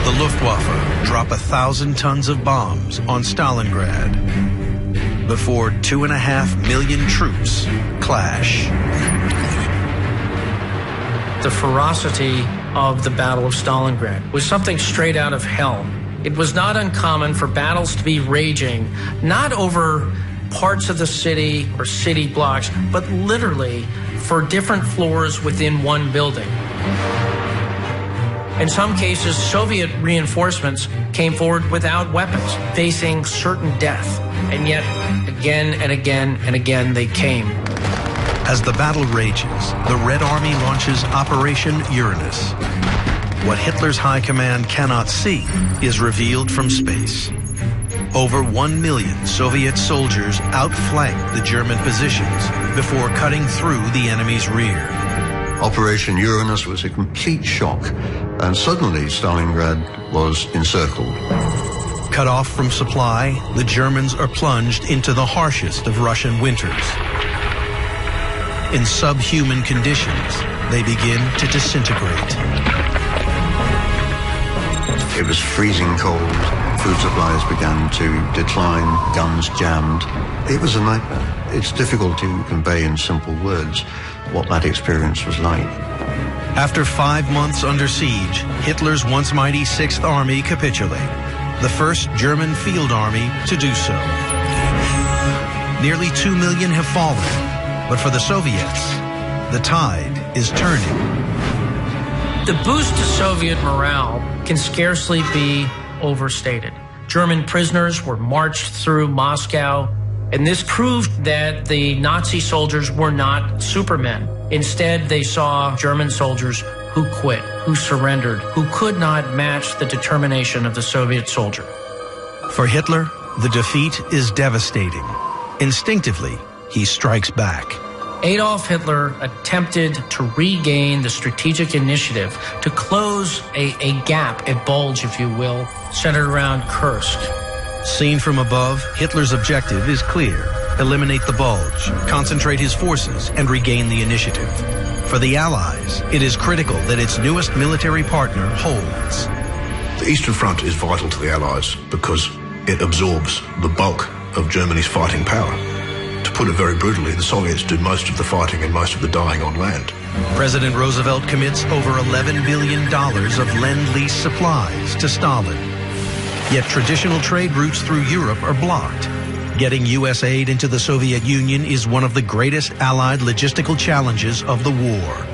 The Luftwaffe drop 1,000 tons of bombs on Stalingrad before 2.5 million troops clash. The ferocity of the Battle of Stalingrad was something straight out of hell. It was not uncommon for battles to be raging, not over parts of the city or city blocks, but literally for different floors within one building. In some cases, Soviet reinforcements came forward without weapons, facing certain death. And yet, again and again and again, they came. As the battle rages, the Red Army launches Operation Uranus. What Hitler's high command cannot see is revealed from space. Over 1 million Soviet soldiers outflanked the German positions before cutting through the enemy's rear. Operation Uranus was a complete shock, and suddenly Stalingrad was encircled. Cut off from supply, the Germans are plunged into the harshest of Russian winters. In subhuman conditions, they begin to disintegrate. It was freezing cold. Food supplies began to decline, guns jammed. It was a nightmare. It's difficult to convey in simple words what that experience was like. After 5 months under siege, Hitler's once mighty 6th Army capitulate, the first German field army to do so. Nearly 2 million have fallen, but for the Soviets, the tide is turning. The boost to Soviet morale can scarcely be overstated. German prisoners were marched through Moscow, and this proved that the Nazi soldiers were not supermen. Instead, they saw German soldiers who quit, who surrendered, who could not match the determination of the Soviet soldier. For Hitler, the defeat is devastating. Instinctively, he strikes back. Adolf Hitler attempted to regain the strategic initiative to close a gap, a bulge, if you will, centered around Kursk. Seen from above, Hitler's objective is clear. Eliminate the bulge, concentrate his forces, and regain the initiative. For the Allies, it is critical that its newest military partner holds. The Eastern Front is vital to the Allies because it absorbs the bulk of Germany's fighting power. To put it very brutally, the Soviets do most of the fighting and most of the dying on land. President Roosevelt commits over $11 billion of Lend-Lease supplies to Stalin. Yet traditional trade routes through Europe are blocked. Getting U.S. aid into the Soviet Union is one of the greatest Allied logistical challenges of the war.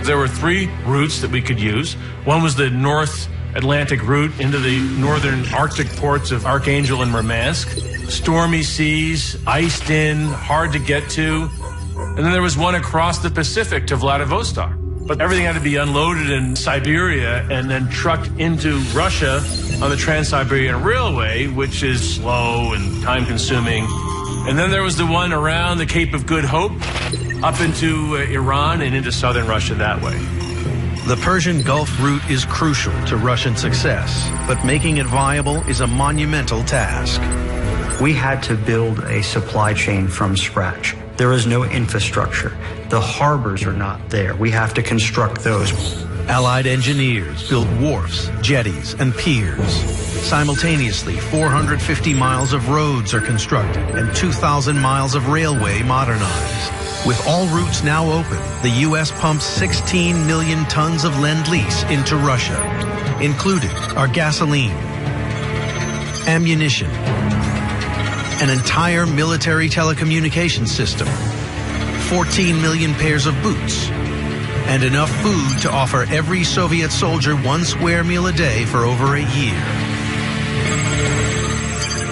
There were 3 routes that we could use. One was the North Atlantic route into the northern Arctic ports of Archangel and Murmansk. Stormy seas, iced in, hard to get to. And then there was one across the Pacific to Vladivostok. But everything had to be unloaded in Siberia and then trucked into Russia on the Trans-Siberian Railway, which is slow and time-consuming. And then there was the one around the Cape of Good Hope, up into Iran and into southern Russia that way. The Persian Gulf route is crucial to Russian success, but making it viable is a monumental task. We had to build a supply chain from scratch. There is no infrastructure. The harbors are not there. We have to construct those. Allied engineers built wharfs, jetties, and piers. Simultaneously, 450 miles of roads are constructed and 2,000 miles of railway modernized. With all routes now open, the U.S. pumps 16 million tons of Lend-Lease into Russia, including our gasoline, ammunition, an entire military telecommunications system, 14 million pairs of boots, and enough food to offer every Soviet soldier 1 square meal a day for over a year.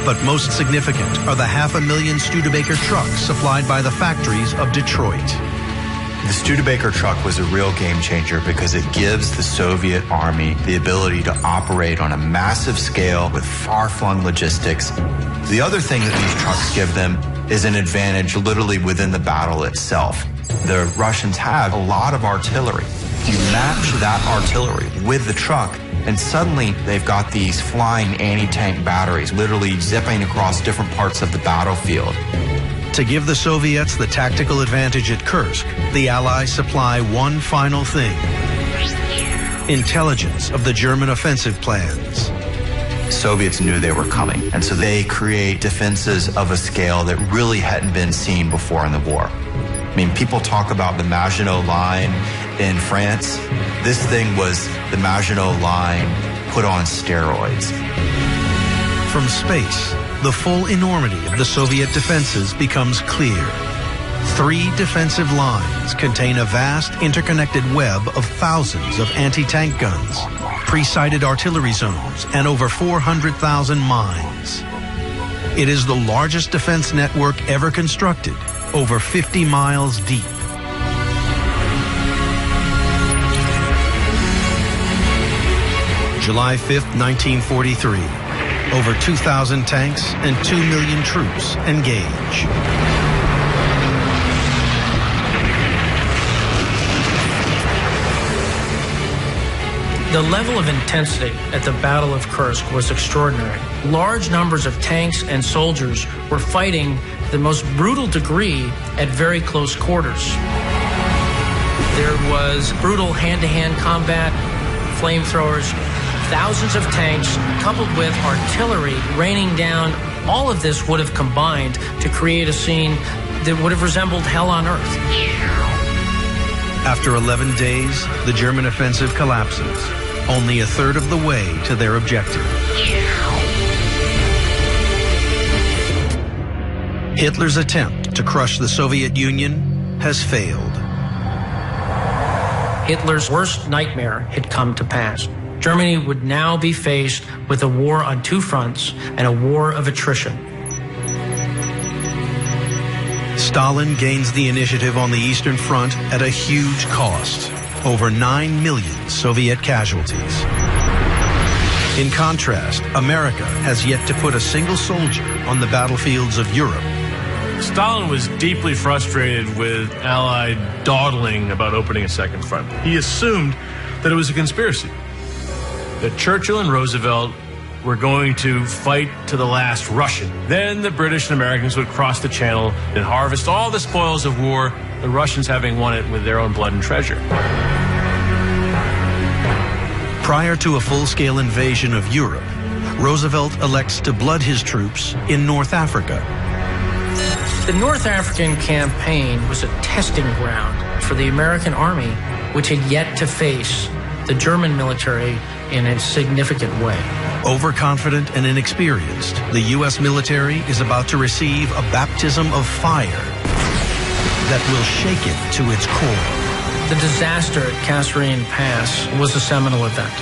But most significant are the 500,000 Studebaker trucks supplied by the factories of Detroit. The Studebaker truck was a real game changer because it gives the Soviet army the ability to operate on a massive scale with far-flung logistics. The other thing that these trucks give them is an advantage literally within the battle itself. The Russians have a lot of artillery. You match that artillery with the truck, and suddenly they've got these flying anti-tank batteries literally zipping across different parts of the battlefield. To give the Soviets the tactical advantage at Kursk, the Allies supply one final thing: intelligence of the German offensive plans. Soviets knew they were coming, and so they create defenses of a scale that really hadn't been seen before in the war. I mean, people talk about the Maginot Line in France. This thing was the Maginot Line put on steroids. From space, the full enormity of the Soviet defenses becomes clear. 3 defensive lines contain a vast interconnected web of thousands of anti-tank guns, pre-sighted artillery zones, and over 400,000 mines. It is the largest defense network ever constructed, over 50 miles deep. July 5th, 1943. Over 2,000 tanks and 2 million troops engage. The level of intensity at the Battle of Kursk was extraordinary. Large numbers of tanks and soldiers were fighting the most brutal degree at very close quarters. There was brutal hand-to-hand combat, flamethrowers, thousands of tanks coupled with artillery raining down. All of this would have combined to create a scene that would have resembled hell on earth. After 11 days, the German offensive collapses, only a third of the way to their objective. Hitler's attempt to crush the Soviet Union has failed. Hitler's worst nightmare had come to pass. Germany would now be faced with a war on 2 fronts and a war of attrition. Stalin gains the initiative on the Eastern Front at a huge cost, over 9 million Soviet casualties. In contrast, America has yet to put a single soldier on the battlefields of Europe. Stalin was deeply frustrated with Allied dawdling about opening a second front. He assumed that it was a conspiracy, that Churchill and Roosevelt were going to fight to the last Russian. Then the British and Americans would cross the channel and harvest all the spoils of war, the Russians having won it with their own blood and treasure. Prior to a full-scale invasion of Europe, Roosevelt elects to blood his troops in North Africa. The North African campaign was a testing ground for the American army, which had yet to face the German military in a significant way. Overconfident and inexperienced, the U.S. military is about to receive a baptism of fire that will shake it to its core. The disaster at Kasserine Pass was a seminal event.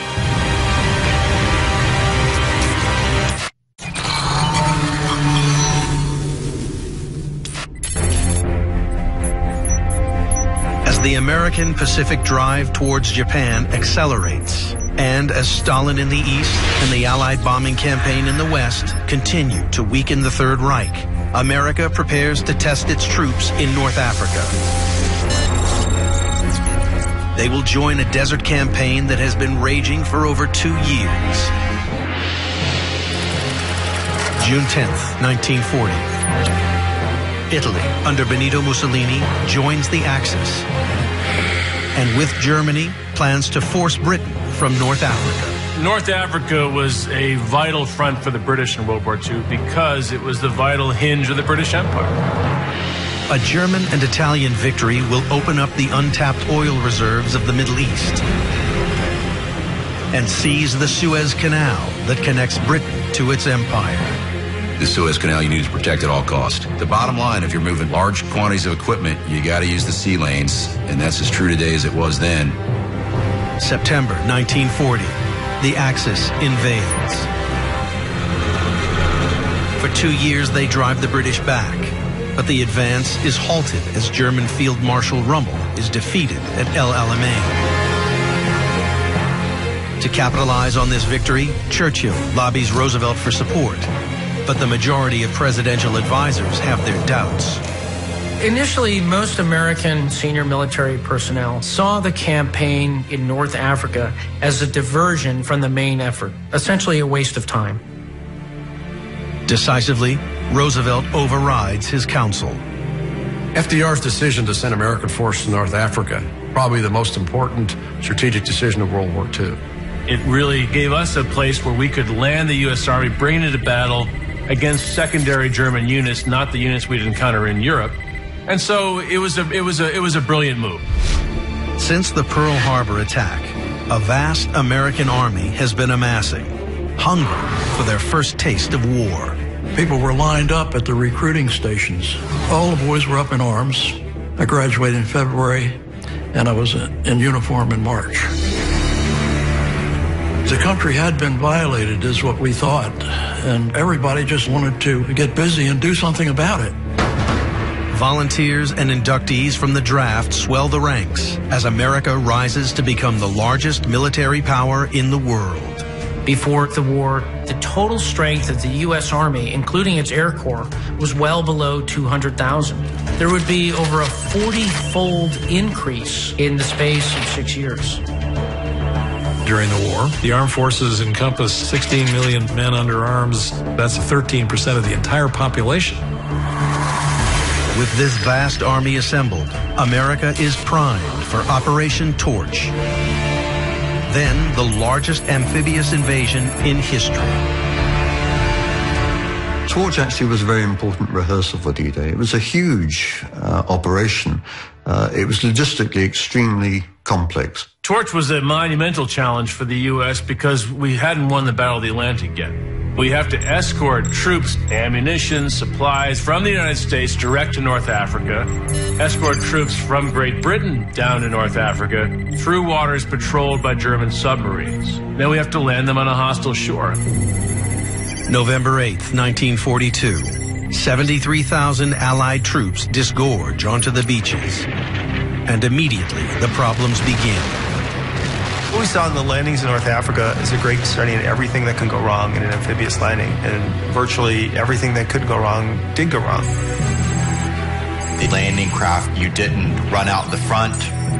As the American Pacific drive towards Japan accelerates, and as Stalin in the East and the Allied bombing campaign in the West continue to weaken the Third Reich, America prepares to test its troops in North Africa. They will join a desert campaign that has been raging for over 2 years. June 10th, 1940. Italy, under Benito Mussolini, joins the Axis, and with Germany, plans to force Britain from North Africa. North Africa was a vital front for the British in World War II because it was the vital hinge of the British Empire. A German and Italian victory will open up the untapped oil reserves of the Middle East and seize the Suez Canal that connects Britain to its empire. The Suez Canal you need to protect at all costs. The bottom line, if you're moving large quantities of equipment, you got to use the sea lanes, and that's as true today as it was then. September 1940, the Axis invades. For 2 years, they drive the British back, but the advance is halted as German Field Marshal Rommel is defeated at El Alamein. To capitalize on this victory, Churchill lobbies Roosevelt for support, but the majority of presidential advisors have their doubts. Initially, most American senior military personnel saw the campaign in North Africa as a diversion from the main effort, essentially a waste of time. Decisively, Roosevelt overrides his counsel. FDR's decision to send American forces to North Africa, probably the most important strategic decision of World War II. It really gave us a place where we could land the U.S. Army, bring it into battle against secondary German units, not the units we'd encounter in Europe. And so it was a brilliant move. Since the Pearl Harbor attack, a vast American army has been amassing, hungry for their first taste of war. People were lined up at the recruiting stations. All the boys were up in arms. I graduated in February, and I was in uniform in March. The country had been violated, is what we thought, and everybody just wanted to get busy and do something about it. Volunteers and inductees from the draft swell the ranks as America rises to become the largest military power in the world. Before the war, the total strength of the U.S. Army, including its Air Corps, was well below 200,000. There would be over a 40-fold increase in the space of 6 years. During the war, the armed forces encompassed 16 million men under arms. That's 13% of the entire population. With this vast army assembled, America is primed for Operation Torch. Then the largest amphibious invasion in history. Torch actually was a very important rehearsal for D-Day. It was a huge operation. It was logistically extremely complex. Torch was a monumental challenge for the U.S. because we hadn't won the Battle of the Atlantic yet. We have to escort troops, ammunition, supplies from the United States direct to North Africa, escort troops from Great Britain down to North Africa through waters patrolled by German submarines. Then we have to land them on a hostile shore. November 8th, 1942. 73,000 Allied troops disgorge onto the beaches. And immediately the problems begin. What we saw in the landings in North Africa is a great study in everything that can go wrong in an amphibious landing. And virtually everything that could go wrong did go wrong. The landing craft, you didn't run out the front,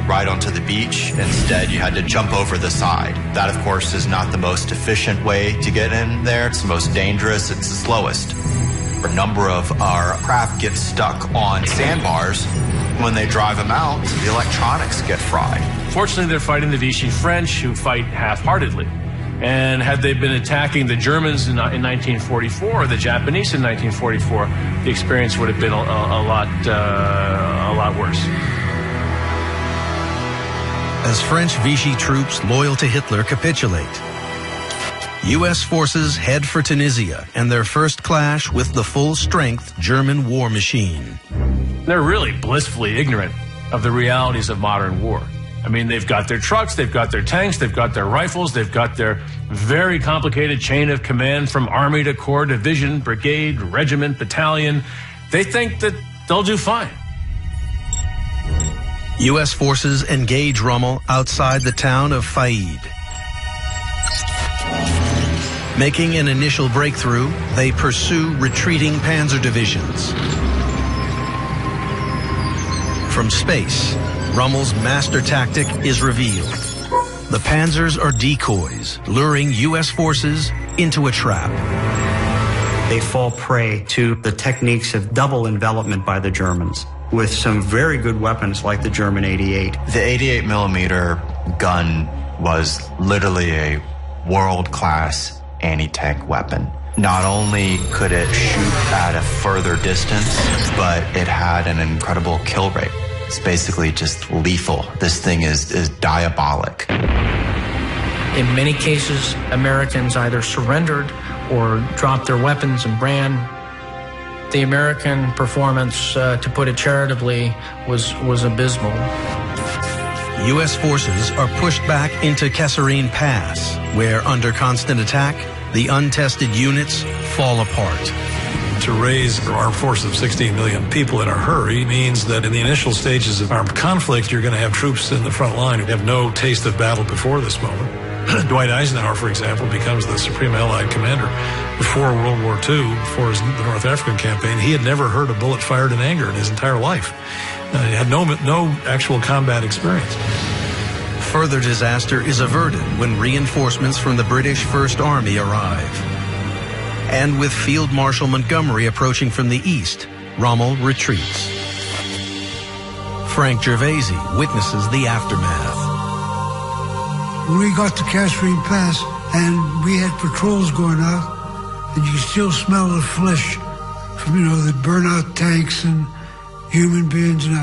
right onto the beach. Instead, you had to jump over the side. That, of course, is not the most efficient way to get in there. It's the most dangerous. It's the slowest. A number of our craft get stuck on sandbars. When they drive them out, the electronics get fried. Fortunately, they're fighting the Vichy French, who fight half-heartedly. And had they been attacking the Germans in 1944, or the Japanese in 1944, the experience would have been a lot worse. As French Vichy troops loyal to Hitler capitulate, U.S. forces head for Tunisia and their first clash with the full-strength German war machine. They're really blissfully ignorant of the realities of modern war. I mean, they've got their trucks, they've got their tanks, they've got their rifles, they've got their very complicated chain of command from army to corps, division, brigade, regiment, battalion. They think that they'll do fine. U.S. forces engage Rommel outside the town of Faid. Making an initial breakthrough, they pursue retreating panzer divisions. From space, Rommel's master tactic is revealed. The panzers are decoys, luring U.S. forces into a trap. They fall prey to the techniques of double envelopment by the Germans, with some very good weapons like the German 88. The 88 millimeter gun was literally a world-class anti-tank weapon. Not only could it shoot at a further distance, but it had an incredible kill rate. It's basically just lethal. This thing is diabolic. In many cases, Americans either surrendered or dropped their weapons and ran. The American performance, to put it charitably, was abysmal. U.S. forces are pushed back into Kasserine Pass, where, under constant attack, the untested units fall apart. To raise an armed force of 16 million people in a hurry means that in the initial stages of armed conflict, you're going to have troops in the front line who have no taste of battle before this moment. Dwight Eisenhower, for example, becomes the Supreme Allied Commander. Before World War II, before the North African campaign, he had never heard a bullet fired in anger in his entire life. He had no actual combat experience. Further disaster is averted when reinforcements from the British First Army arrive. And with Field Marshal Montgomery approaching from the east, Rommel retreats. Frank Gervasi witnesses the aftermath. We got to Kasserine Pass, and we had patrols going out, and you still smell the flesh from, the burnout tanks and human beings, and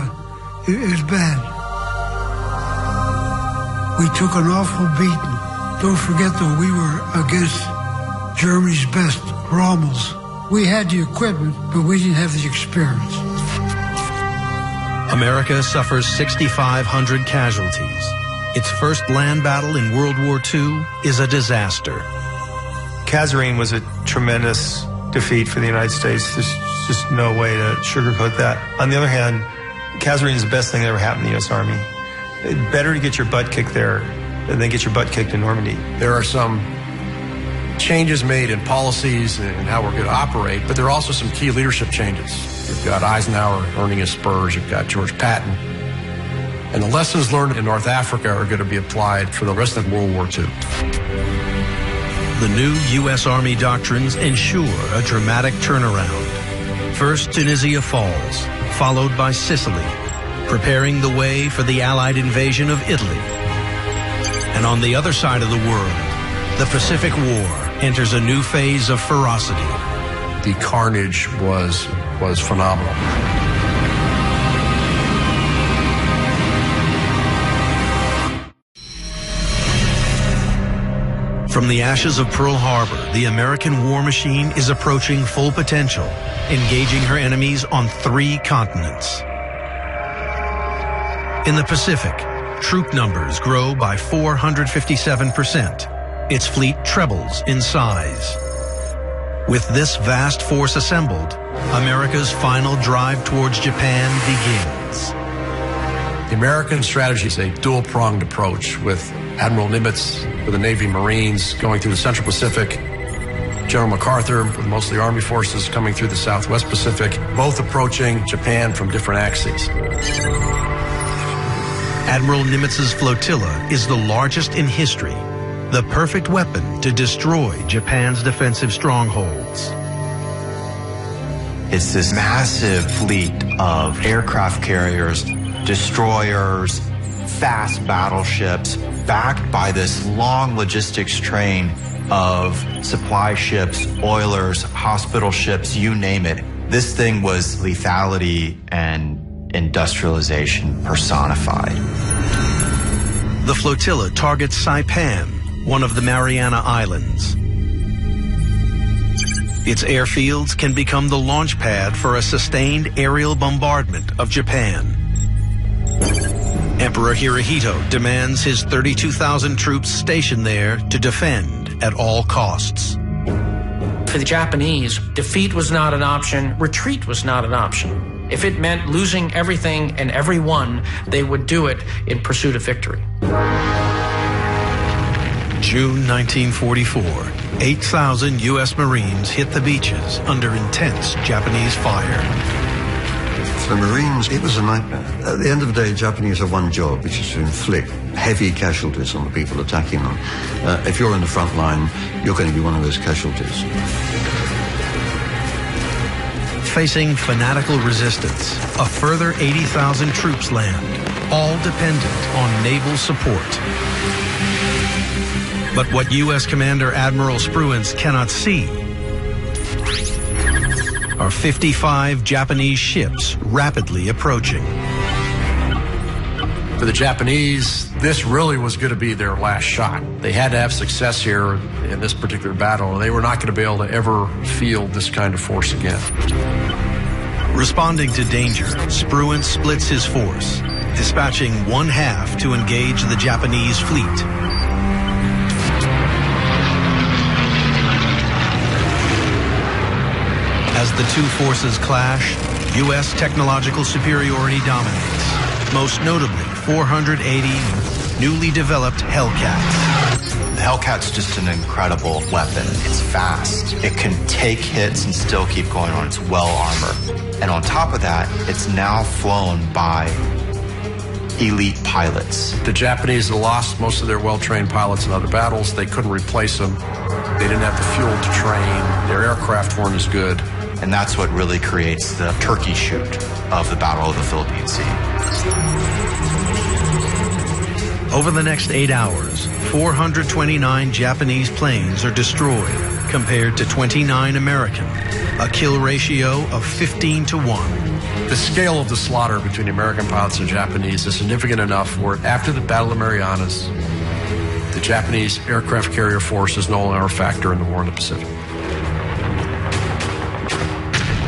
it was bad. We took an awful beating. Don't forget, though, we were against Germany's best, Rommel's. We had the equipment, but we didn't have the experience. America suffers 6,500 casualties. Its first land battle in World War II is a disaster. Kasserine was a tremendous defeat for the United States. There's just no way to sugarcoat that. On the other hand, Kasserine is the best thing that ever happened to the U.S. Army. It's better to get your butt kicked there than get your butt kicked in Normandy. There are some changes made in policies and how we're going to operate, but there are also some key leadership changes. You've got Eisenhower earning his spurs, you've got George Patton. And the lessons learned in North Africa are going to be applied for the rest of World War II. The new U.S. Army doctrines ensure a dramatic turnaround. First, Tunisia falls, followed by Sicily, preparing the way for the Allied invasion of Italy. And on the other side of the world, the Pacific War enters a new phase of ferocity. The carnage was phenomenal. From the ashes of Pearl Harbor, the American war machine is approaching full potential, engaging her enemies on 3 continents. In the Pacific, troop numbers grow by 457%. Its fleet trebles in size. With this vast force assembled, America's final drive towards Japan begins. The American strategy is a dual-pronged approach, with Admiral Nimitz with the Navy Marines going through the Central Pacific, General MacArthur with mostly Army forces coming through the Southwest Pacific, both approaching Japan from different axes. Admiral Nimitz's flotilla is the largest in history, the perfect weapon to destroy Japan's defensive strongholds. It's this massive fleet of aircraft carriers, destroyers, fast battleships, backed by this long logistics train of supply ships, oilers, hospital ships, you name it. This thing was lethality and industrialization personified. The flotilla targets Saipan, one of the Mariana Islands. Its airfields can become the launch pad for a sustained aerial bombardment of Japan. Emperor Hirohito demands his 32,000 troops stationed there to defend at all costs. For the Japanese, defeat was not an option, retreat was not an option. If it meant losing everything and everyone, they would do it in pursuit of victory. June 1944, 8,000 U.S. Marines hit the beaches under intense Japanese fire. For the Marines, it was a nightmare. At the end of the day, Japanese have one job, which is to inflict heavy casualties on the people attacking them. If you're in the front line, you're going to be one of those casualties. Facing fanatical resistance, a further 80,000 troops land, all dependent on naval support. But what U.S. Commander Admiral Spruance cannot see are 55 Japanese ships rapidly approaching. For the Japanese, this really was going to be their last shot. They had to have success here in this particular battle. They were not going to be able to ever field this kind of force again. Responding to danger, Spruance splits his force, dispatching one half to engage the Japanese fleet. As the two forces clash, U.S. technological superiority dominates, most notably 480 newly developed Hellcats. The Hellcat's just an incredible weapon. It's fast. It can take hits and still keep going on. It's well armored. And on top of that, it's now flown by elite pilots. The Japanese had lost most of their well-trained pilots in other battles. They couldn't replace them. They didn't have the fuel to train. Their aircraft weren't as good. And that's what really creates the turkey shoot of the Battle of the Philippine Sea. Over the next 8 hours, 429 Japanese planes are destroyed compared to 29 American, a kill ratio of 15 to 1. The scale of the slaughter between American pilots and Japanese is significant enough where after the Battle of Marianas, The Japanese aircraft carrier force is no longer a factor in the war in the Pacific.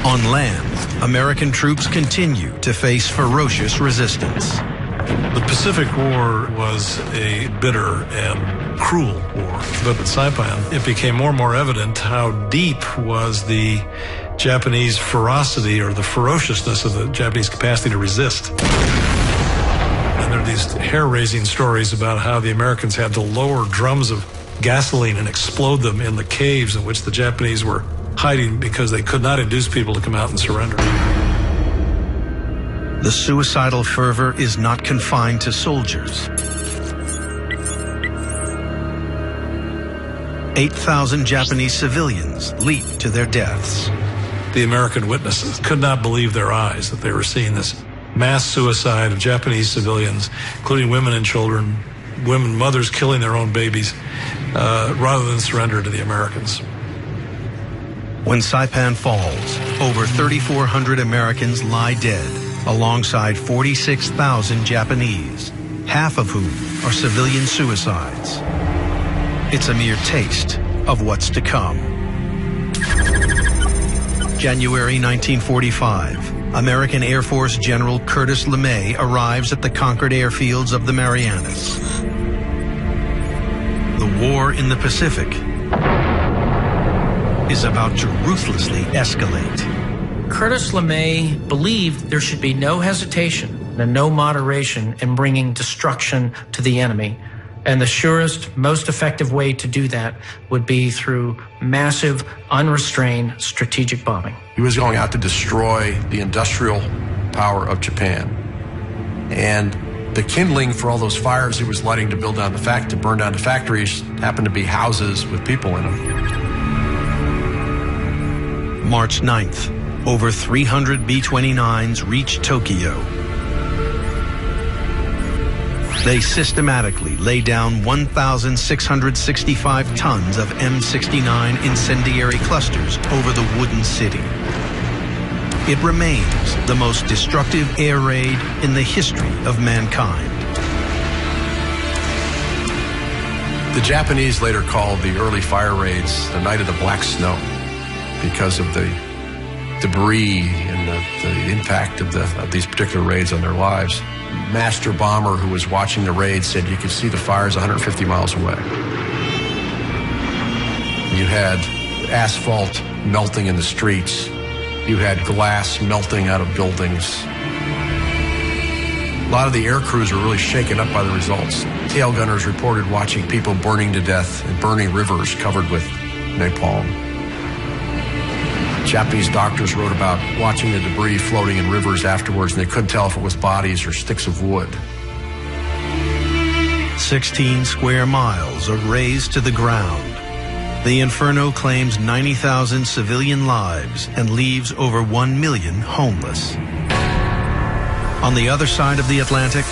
On land, American troops continue to face ferocious resistance. The Pacific War was a bitter and cruel war, but at Saipan, it became more and more evident how deep was the Japanese ferocity or the ferociousness of the Japanese capacity to resist. And there are these hair-raising stories about how the Americans had to lower drums of gasoline and explode them in the caves in which the Japanese were hiding because they could not induce people to come out and surrender. The suicidal fervor is not confined to soldiers. 8,000 Japanese civilians leaped to their deaths. The American witnesses could not believe their eyes that they were seeing this mass suicide of Japanese civilians, including women and children, mothers killing their own babies, rather than surrender to the Americans. When Saipan falls, over 3,400 Americans lie dead, alongside 46,000 Japanese, half of whom are civilian suicides. It's a mere taste of what's to come. January 1945, American Air Force General Curtis LeMay arrives at the conquered airfields of the Marianas. The war in the Pacific is about to ruthlessly escalate. Curtis LeMay believed there should be no hesitation and no moderation in bringing destruction to the enemy. And the surest, most effective way to do that would be through massive, unrestrained strategic bombing. He was going out to destroy the industrial power of Japan. And the kindling for all those fires he was lighting to burn down the factories happened to be houses with people in them. March 9th, over 300 B-29s reach Tokyo. They systematically lay down 1,665 tons of M69 incendiary clusters over the wooden city. It remains the most destructive air raid in the history of mankind. The Japanese later called the early fire raids the Night of the Black Snow because of the debris and the impact of these particular raids on their lives. Master bomber who was watching the raid said you could see the fires 150 miles away. You had asphalt melting in the streets. You had glass melting out of buildings. A lot of the air crews were really shaken up by the results. Tail gunners reported watching people burning to death in burning rivers covered with napalm. Japanese doctors wrote about watching the debris floating in rivers afterwards, and they couldn't tell if it was bodies or sticks of wood. 16 square miles are razed to the ground. The inferno claims 90,000 civilian lives and leaves over 1 million homeless. On the other side of the Atlantic,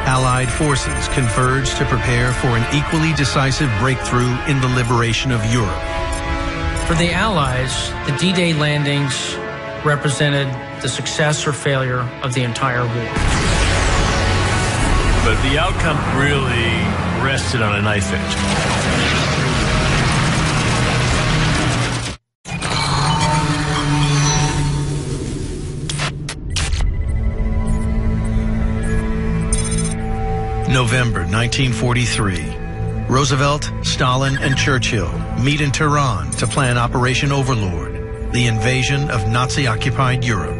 Allied forces converge to prepare for an equally decisive breakthrough in the liberation of Europe. For the Allies, the D-Day landings represented the success or failure of the entire war. But the outcome really rested on a knife edge. November 1943. Roosevelt, Stalin, and Churchill meet in Tehran to plan Operation Overlord, the invasion of Nazi-occupied Europe.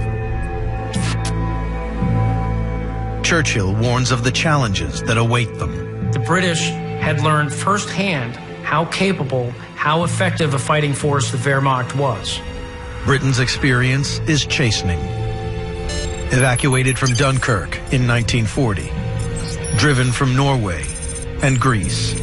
Churchill warns of the challenges that await them. The British had learned firsthand how capable, how effective a fighting force the Wehrmacht was. Britain's experience is chastening. Evacuated from Dunkirk in 1940, driven from Norway and Greece.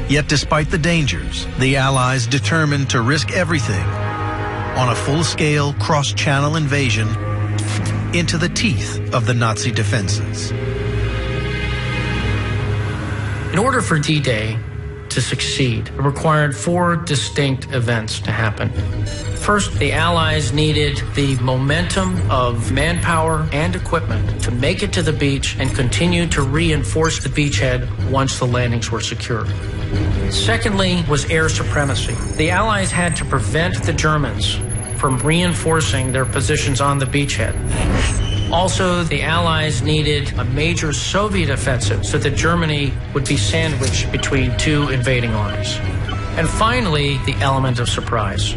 Yet despite the dangers, the Allies determined to risk everything on a full-scale cross-channel invasion into the teeth of the Nazi defenses. In order for D-Day to succeed, it required 4 distinct events to happen. First, the Allies needed the momentum of manpower and equipment to make it to the beach and continue to reinforce the beachhead once the landings were secured. Secondly was air supremacy. The Allies had to prevent the Germans from reinforcing their positions on the beachhead. Also, the Allies needed a major Soviet offensive so that Germany would be sandwiched between two invading armies. And finally, the element of surprise.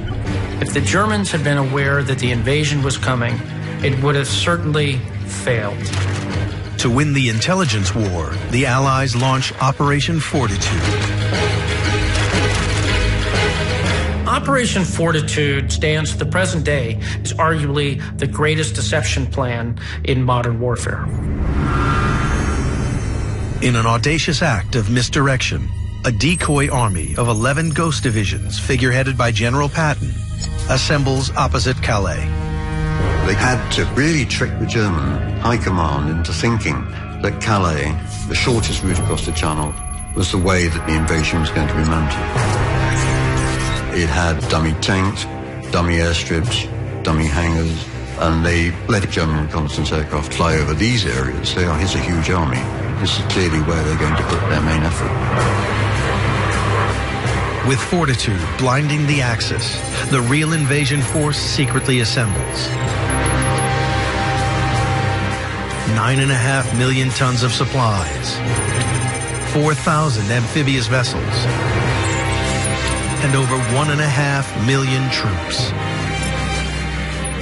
If the Germans had been aware that the invasion was coming, it would have certainly failed. To win the intelligence war, the Allies launch Operation Fortitude. Operation Fortitude stands to the present day as arguably the greatest deception plan in modern warfare. In an audacious act of misdirection, a decoy army of 11 ghost divisions, figureheaded by General Patton, assembles opposite Calais. They had to really trick the German high command into thinking that Calais, the shortest route across the Channel, was the way that the invasion was going to be mounted. It had dummy tanks, dummy airstrips, dummy hangars, and they let German reconnaissance aircraft fly over these areas. Say, oh, here's a huge army. This is clearly where they're going to put their main effort. With Fortitude blinding the Axis, the real invasion force secretly assembles. 9.5 million tons of supplies, 4,000 amphibious vessels, and over 1.5 million troops.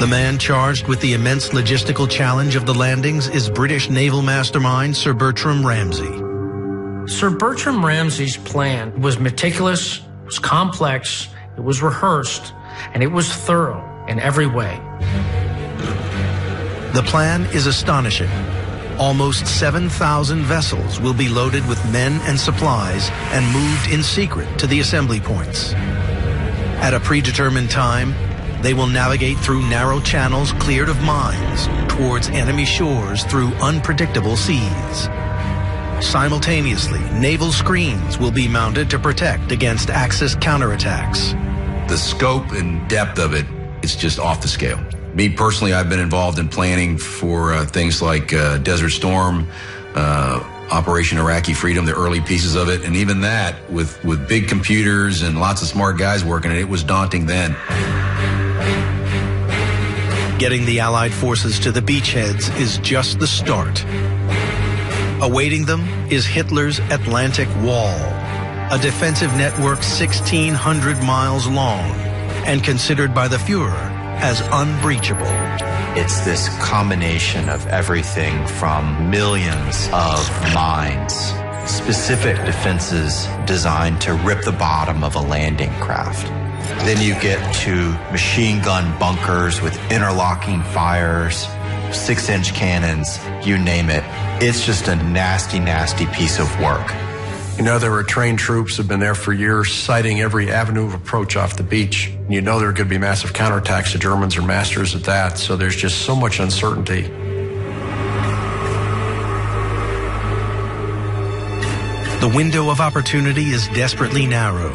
The man charged with the immense logistical challenge of the landings is British naval mastermind Sir Bertram Ramsay. Sir Bertram Ramsay's plan was meticulous, it was complex, it was rehearsed, and it was thorough in every way. The plan is astonishing. Almost 7,000 vessels will be loaded with men and supplies and moved in secret to the assembly points. At a predetermined time, they will navigate through narrow channels cleared of mines towards enemy shores through unpredictable seas. Simultaneously, naval screens will be mounted to protect against Axis counterattacks. The scope and depth of it is just off the scale. Me personally, I've been involved in planning for things like Desert Storm, Operation Iraqi Freedom, the early pieces of it, and even that, with big computers and lots of smart guys working it was daunting then. Getting the Allied forces to the beachheads is just the start. Awaiting them is Hitler's Atlantic Wall, a defensive network 1,600 miles long and considered by the Fuhrer as unbreachable. It's this combination of everything from millions of mines, specific defenses designed to rip the bottom of a landing craft. Then you get to machine gun bunkers with interlocking fires, 6-inch cannons, you name it. It's just a nasty, nasty piece of work. You know, there were trained troops who've been there for years, sighting every avenue of approach off the beach. You know there are going to be massive counterattacks. The Germans are masters at that, so there's just so much uncertainty. The window of opportunity is desperately narrow.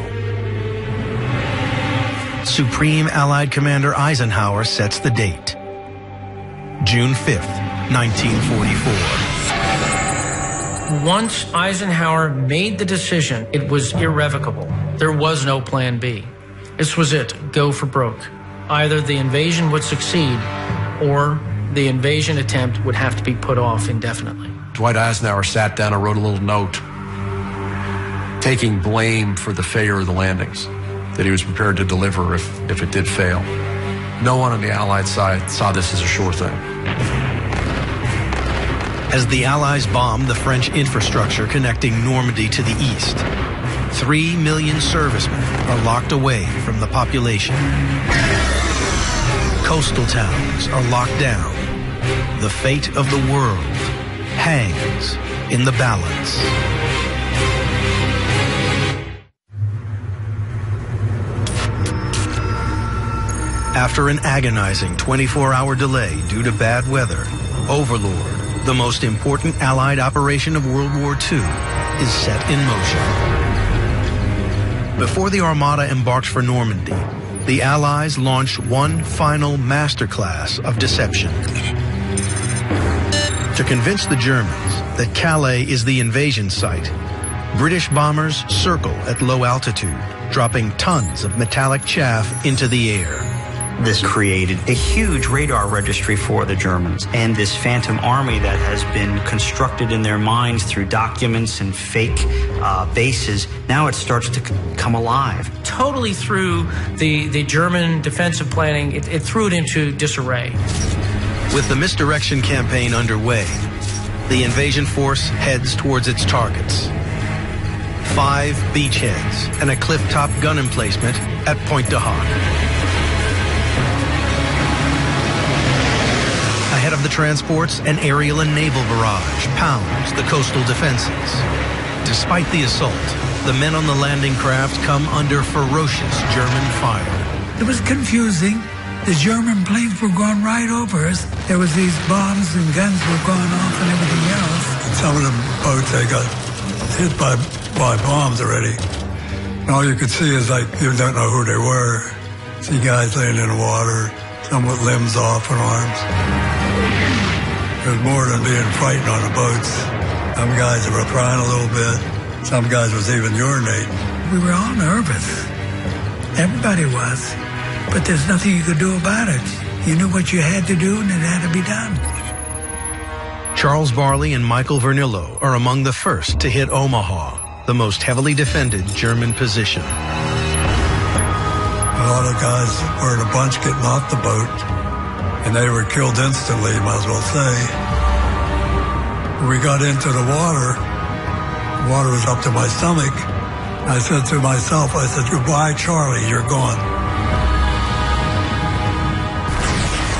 Supreme Allied Commander Eisenhower sets the date. June 5th, 1944. Once Eisenhower made the decision, it was irrevocable. There was no plan B. This was it, go for broke. Either the invasion would succeed or the invasion attempt would have to be put off indefinitely. Dwight Eisenhower sat down and wrote a little note taking blame for the failure of the landings that he was prepared to deliver if it did fail. No one on the Allied side saw this as a sure thing. As the Allies bomb the French infrastructure connecting Normandy to the east, 3 million servicemen are locked away from the population. Coastal towns are locked down. The fate of the world hangs in the balance. After an agonizing 24-hour delay due to bad weather, Overlord, the most important Allied operation of World War II, is set in motion. Before the Armada embarked for Normandy, the Allies launch one final masterclass of deception. To convince the Germans that Calais is the invasion site, British bombers circle at low altitude, dropping tons of metallic chaff into the air. This created a huge radar registry for the Germans, and this phantom army that has been constructed in their minds through documents and fake bases, now it starts to come alive. Totally threw the German defensive planning, it threw it into disarray. With the misdirection campaign underway, the invasion force heads towards its targets. 5 beachheads and a cliff-top gun emplacement at Pointe du Hoc. Ahead of the transports, an aerial and naval barrage pounds the coastal defenses. Despite the assault, the men on the landing craft come under ferocious German fire. It was confusing. The German planes were going right over us. There was these bombs and guns were going off and everything else. Some of the boats, they got hit by bombs already. And all you could see is like, you don't know who they were. See guys laying in the water, some with limbs off and arms. It was more than being frightened on the boats. Some guys were crying a little bit. Some guys was even urinating. We were all nervous. Everybody was. But there's nothing you could do about it. You knew what you had to do and it had to be done. Charles Varley and Michael Vernillo are among the first to hit Omaha, the most heavily defended German position. A lot of guys were in a bunch getting off the boat, and they were killed instantly, might as well say. When we got into the water was up to my stomach. I said to myself, I said, "Goodbye, Charlie, you're gone."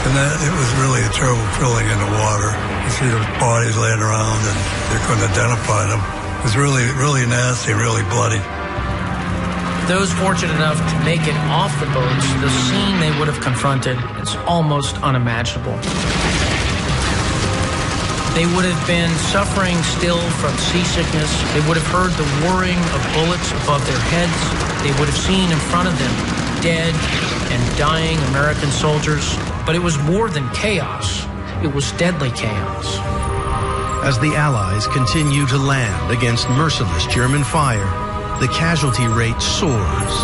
And it was really a terrible feeling in the water. You see the bodies laying around and they couldn't identify them. It was really, really nasty, really bloody. Those fortunate enough to make it off the boats, the scene they would have confronted is almost unimaginable. They would have been suffering still from seasickness. They would have heard the whirring of bullets above their heads. They would have seen in front of them dead and dying American soldiers. But it was more than chaos. It was deadly chaos. As the Allies continue to land against merciless German fire, the casualty rate soars.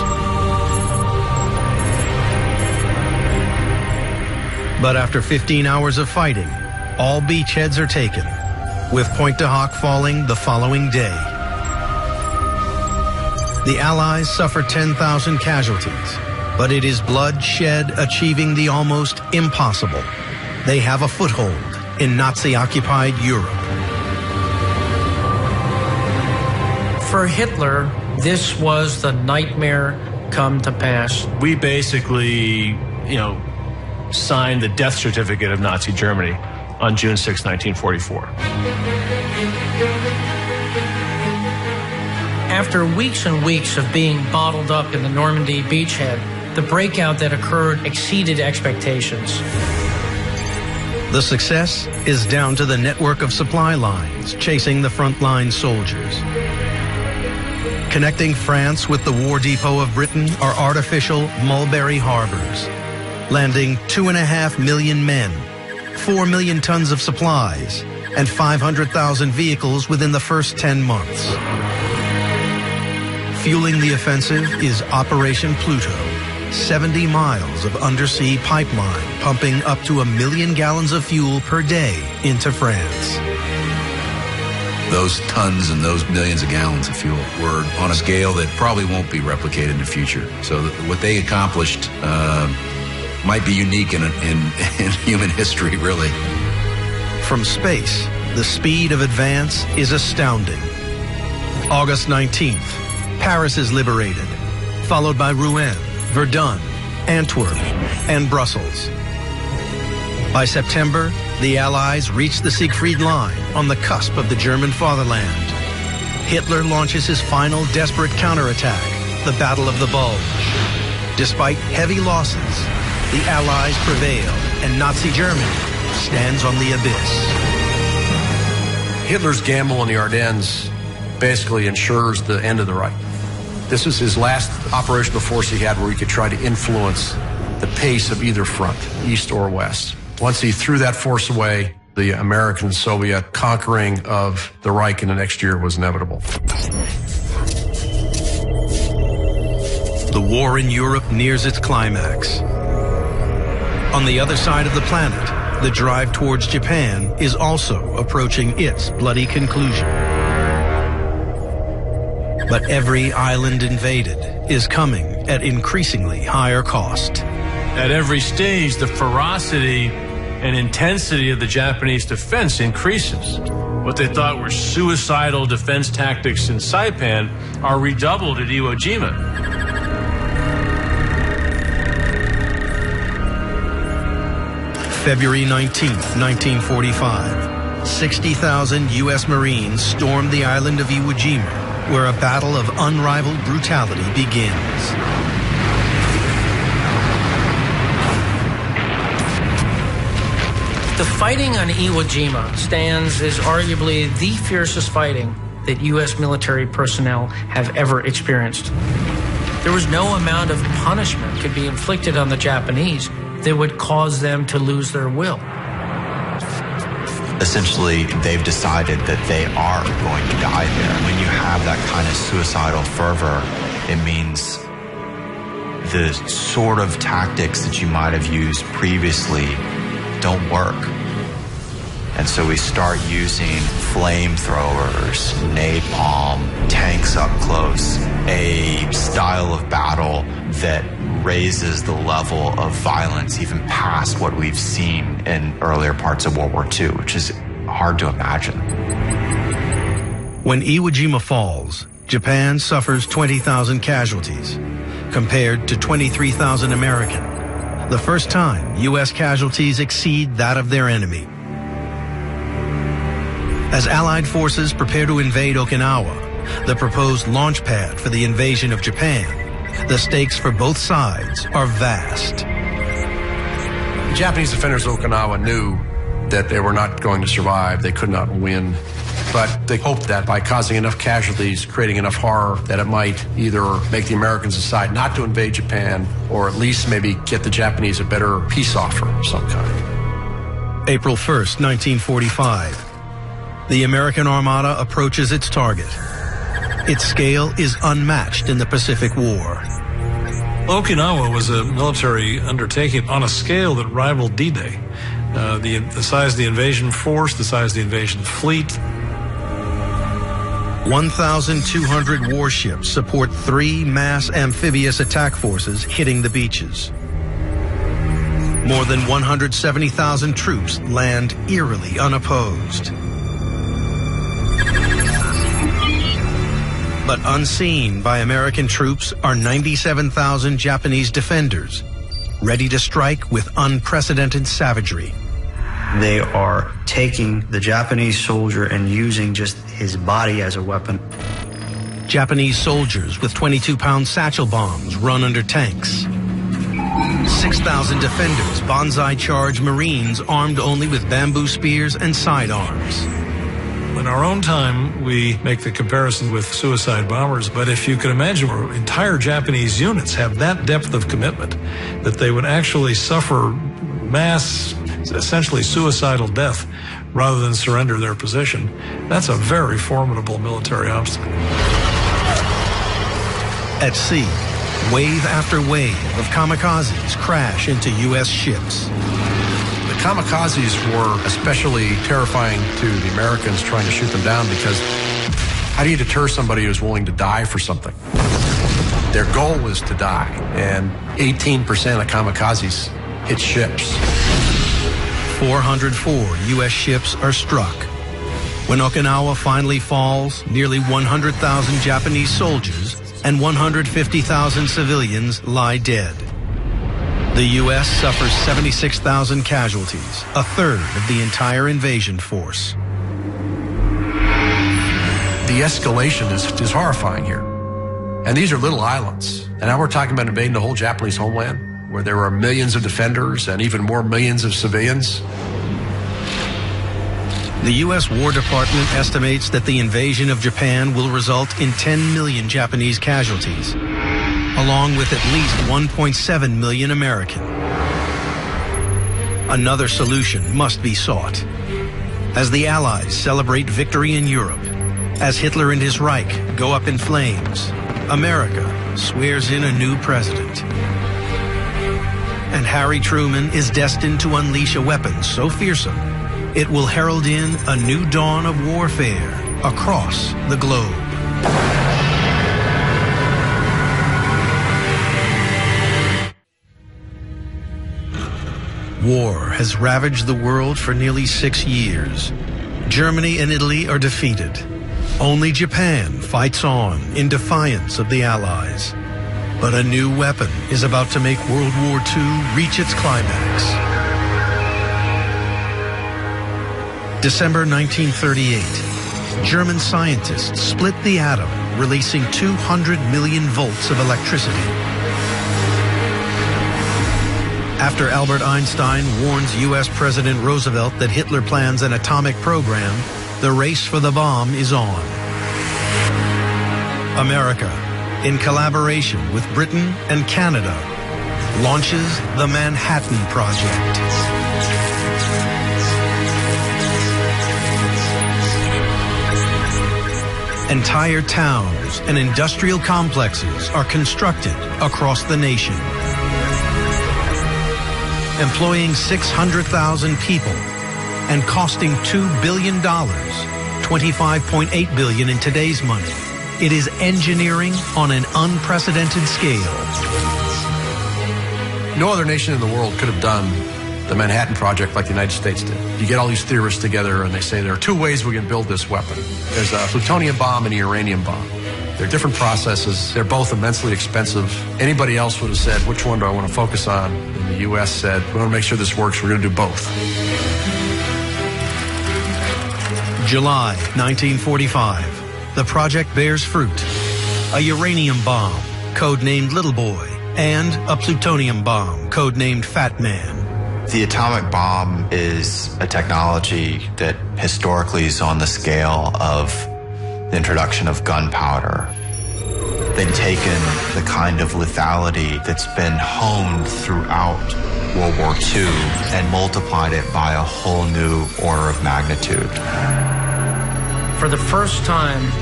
But after 15 hours of fighting, all beachheads are taken, with Pointe du Hoc falling the following day. The Allies suffer 10,000 casualties, but it is bloodshed achieving the almost impossible. They have a foothold in Nazi-occupied Europe. For Hitler, this was the nightmare come to pass. We basically, signed the death certificate of Nazi Germany on June 6, 1944. After weeks and weeks of being bottled up in the Normandy beachhead, the breakout that occurred exceeded expectations. The success is down to the network of supply lines chasing the frontline soldiers. Connecting France with the war depot of Britain are artificial Mulberry harbors, landing 2.5 million men, 4 million tons of supplies, and 500,000 vehicles within the first 10 months. Fueling the offensive is Operation Pluto, 70 miles of undersea pipeline pumping up to 1 million gallons of fuel per day into France. Those tons and those millions of gallons of fuel were on a scale that probably won't be replicated in the future. So what they accomplished might be unique in human history, really. From space, the speed of advance is astounding. August 19th, Paris is liberated, followed by Rouen, Verdun, Antwerp, and Brussels. By September, the Allies reach the Siegfried Line on the cusp of the German fatherland. Hitler launches his final desperate counterattack, the Battle of the Bulge. Despite heavy losses, the Allies prevail, and Nazi Germany stands on the abyss. Hitler's gamble in the Ardennes basically ensures the end of the Reich. This was his last operational force he had where he could try to influence the pace of either front, east or west. Once he threw that force away, the American-Soviet conquering of the Reich in the next year was inevitable. The war in Europe nears its climax. On the other side of the planet, the drive towards Japan is also approaching its bloody conclusion. But every island invaded is coming at increasingly higher cost. At every stage, the ferocity and intensity of the Japanese defense increases. What they thought were suicidal defense tactics in Saipan are redoubled at Iwo Jima. February 19th, 1945, 60,000 U.S. Marines stormed the island of Iwo Jima, where a battle of unrivaled brutality begins. The fighting on Iwo Jima stands as arguably the fiercest fighting that U.S. military personnel have ever experienced. There was no amount of punishment could be inflicted on the Japanese that would cause them to lose their will. Essentially, they've decided that they are going to die there. When you have that kind of suicidal fervor, it means the sort of tactics that you might have used previously don't work. And so we start using flamethrowers, napalm, tanks up close, a style of battle that raises the level of violence even past what we've seen in earlier parts of World War II, which is hard to imagine. When Iwo Jima falls, Japan suffers 20,000 casualties, compared to 23,000 American. The first time U.S. casualties exceed that of their enemy. As Allied forces prepare to invade Okinawa, the proposed launch pad for the invasion of Japan, the stakes for both sides are vast. The Japanese defenders of Okinawa knew that they were not going to survive. They could not win. But they hoped that by causing enough casualties, creating enough horror, that it might either make the Americans decide not to invade Japan, or at least maybe get the Japanese a better peace offer of some kind. April 1st, 1945. The American Armada approaches its target. Its scale is unmatched in the Pacific War. Okinawa was a military undertaking on a scale that rivaled D-Day. The size of the invasion force, the size of the invasion fleet. 1,200 warships support 3 mass amphibious attack forces hitting the beaches. More than 170,000 troops land eerily unopposed. But unseen by American troops are 97,000 Japanese defenders, ready to strike with unprecedented savagery. They are taking the Japanese soldier and using just his body as a weapon. Japanese soldiers with 22-pound satchel bombs run under tanks. 6,000 defenders banzai charge Marines armed only with bamboo spears and sidearms. In our own time, we make the comparison with suicide bombers, but if you can imagine where entire Japanese units have that depth of commitment, that they would actually suffer mass, essentially suicidal death, rather than surrender their position, that's a very formidable military obstacle. At sea, wave after wave of kamikazes crash into U.S. ships. The kamikazes were especially terrifying to the Americans trying to shoot them down, because how do you deter somebody who's willing to die for something? Their goal was to die, and 18% of kamikazes hit ships. 404 U.S. ships are struck. When Okinawa finally falls, nearly 100,000 Japanese soldiers and 150,000 civilians lie dead. The U.S. suffers 76,000 casualties, a third of the entire invasion force. The escalation is horrifying here. And these are little islands. And now we're talking about invading the whole Japanese homeland, where there are millions of defenders and even more millions of civilians. The U.S. War Department estimates that the invasion of Japan will result in 10 million Japanese casualties, along with at least 1.7 million American. Another solution must be sought. As the Allies celebrate victory in Europe, as Hitler and his Reich go up in flames, America swears in a new president. And Harry Truman is destined to unleash a weapon so fearsome, it will herald in a new dawn of warfare across the globe. War has ravaged the world for nearly 6 years. Germany and Italy are defeated. Only Japan fights on in defiance of the Allies. But a new weapon is about to make World War II reach its climax. December 1938, German scientists split the atom, releasing 200 million volts of electricity. After Albert Einstein warns U.S. President Roosevelt that Hitler plans an atomic program, the race for the bomb is on. America, in collaboration with Britain and Canada, launches the Manhattan Project. Entire towns and industrial complexes are constructed across the nation, employing 600,000 people and costing $2 billion, $25.8 billion in today's money. It is engineering on an unprecedented scale. No other nation in the world could have done the Manhattan Project like the United States did. You get all these theorists together and they say there are two ways we can build this weapon. There's a plutonium bomb and a uranium bomb. They're different processes. They're both immensely expensive. Anybody else would have said, which one do I want to focus on? And the U.S. said, we want to make sure this works. We're going to do both. July 1945. The project bears fruit. A uranium bomb, codenamed Little Boy, and a plutonium bomb, codenamed Fat Man. The atomic bomb is a technology that historically is on the scale of the introduction of gunpowder. They've taken the kind of lethality that's been honed throughout World War II and multiplied it by a whole new order of magnitude. For the first time,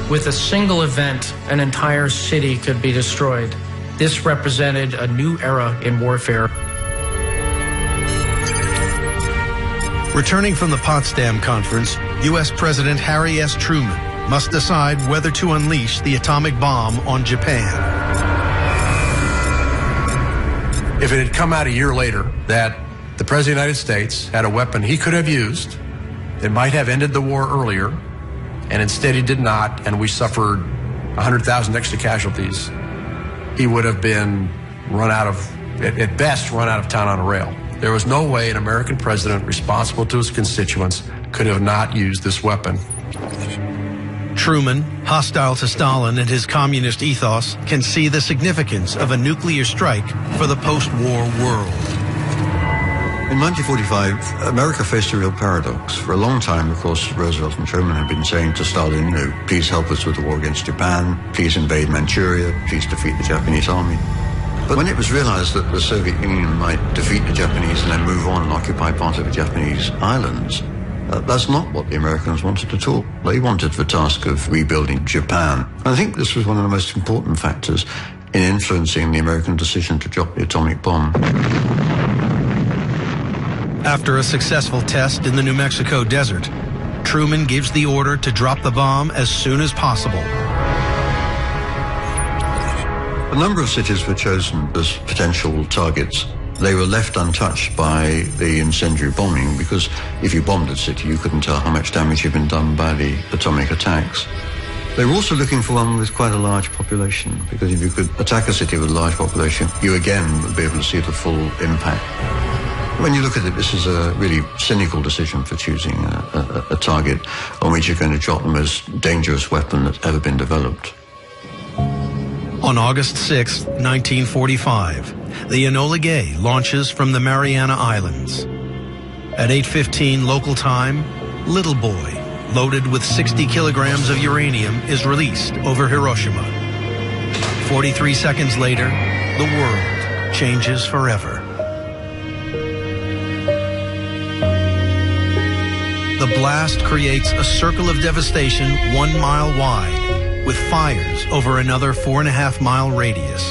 with a single event, an entire city could be destroyed. This represented a new era in warfare. Returning from the Potsdam Conference, U.S. President Harry S. Truman must decide whether to unleash the atomic bomb on Japan. If it had come out a year later that the President of the United States had a weapon he could have used that might have ended the war earlier, and instead he did not, and we suffered 100,000 extra casualties, he would have been run out of, at best, run out of town on a rail. There was no way an American president responsible to his constituents could have not used this weapon. Truman, hostile to Stalin and his communist ethos, can see the significance of a nuclear strike for the post-war world. In 1945, America faced a real paradox. For a long time, of course, Roosevelt and Truman had been saying to Stalin, please help us with the war against Japan, please invade Manchuria, please defeat the Japanese army. But when it was realized that the Soviet Union might defeat the Japanese and then move on and occupy part of the Japanese islands, that's not what the Americans wanted at all. They wanted the task of rebuilding Japan. And I think this was one of the most important factors in influencing the American decision to drop the atomic bomb. After a successful test in the New Mexico desert, Truman gives the order to drop the bomb as soon as possible. A number of cities were chosen as potential targets. They were left untouched by the incendiary bombing because if you bombed a city, you couldn't tell how much damage had been done by the atomic attacks. They were also looking for one with quite a large population, because if you could attack a city with a large population, you again would be able to see the full impact. When you look at it, this is a really cynical decision for choosing a target on which you're going to drop the most dangerous weapon that's ever been developed. On August 6, 1945, the Enola Gay launches from the Mariana Islands. At 8:15 local time, Little Boy, loaded with 60 kilograms of uranium, is released over Hiroshima. 43 seconds later, the world changes forever. The blast creates a circle of devastation 1 mile wide, with fires over another 4.5-mile radius.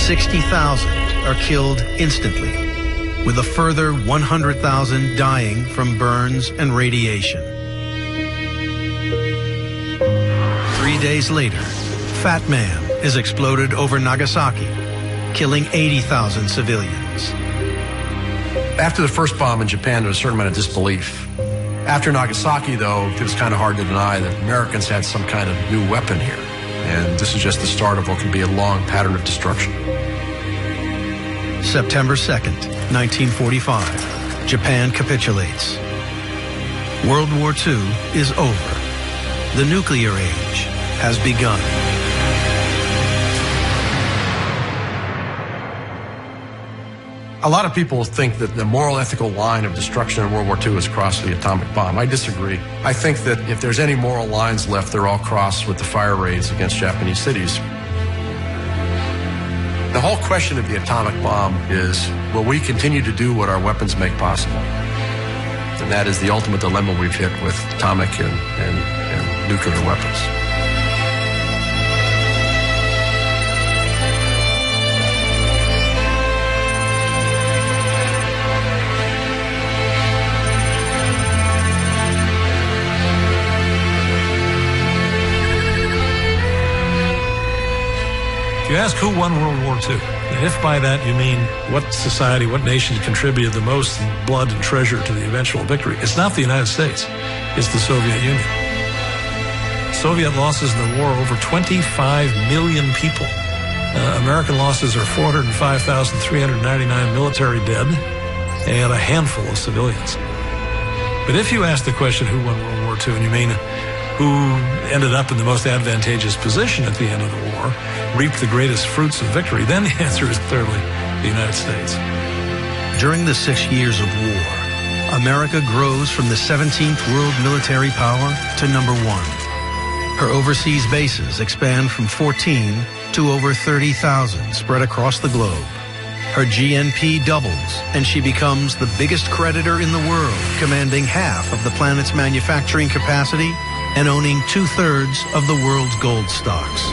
60,000 are killed instantly, with a further 100,000 dying from burns and radiation. 3 days later, Fat Man is exploded over Nagasaki, killing 80,000 civilians. After the first bomb in Japan, there was a certain amount of disbelief. After Nagasaki, though, it was kind of hard to deny that Americans had some kind of new weapon here. And this is just the start of what could be a long pattern of destruction. September 2nd, 1945, Japan capitulates. World War II is over. The nuclear age has begun. A lot of people think that the moral ethical line of destruction in World War II is crossed with the atomic bomb. I disagree. I think that if there's any moral lines left, they're all crossed with the fire raids against Japanese cities. The whole question of the atomic bomb is, will we continue to do what our weapons make possible? And that is the ultimate dilemma we've hit with atomic and nuclear weapons. You ask who won World War II, and if by that you mean what society, what nation contributed the most in blood and treasure to the eventual victory, it's not the United States, it's the Soviet Union. Soviet losses in the war, over 25 million people. American losses are 405,399 military dead and a handful of civilians. But if you ask the question who won World War II, and you mean who ended up in the most advantageous position at the end of the war, reaped the greatest fruits of victory, then the answer is clearly the United States. During the 6 years of war, America grows from the 17th world military power to #1. Her overseas bases expand from 14 to over 30,000 spread across the globe. Her GNP doubles, and she becomes the biggest creditor in the world, commanding half of the planet's manufacturing capacity and owning 2/3 of the world's gold stocks.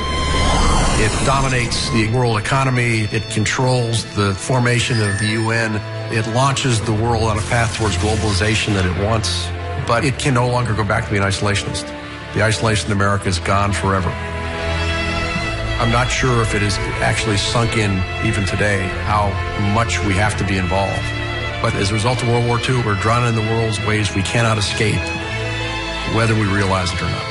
It dominates the world economy. It controls the formation of the UN. It launches the world on a path towards globalization that it wants. But it can no longer go back to being isolationist. The isolation of America is gone forever. I'm not sure if it is actually sunk in even today how much we have to be involved. But as a result of World War II, we're drawn in the world's ways we cannot escape, whether we realize it or not.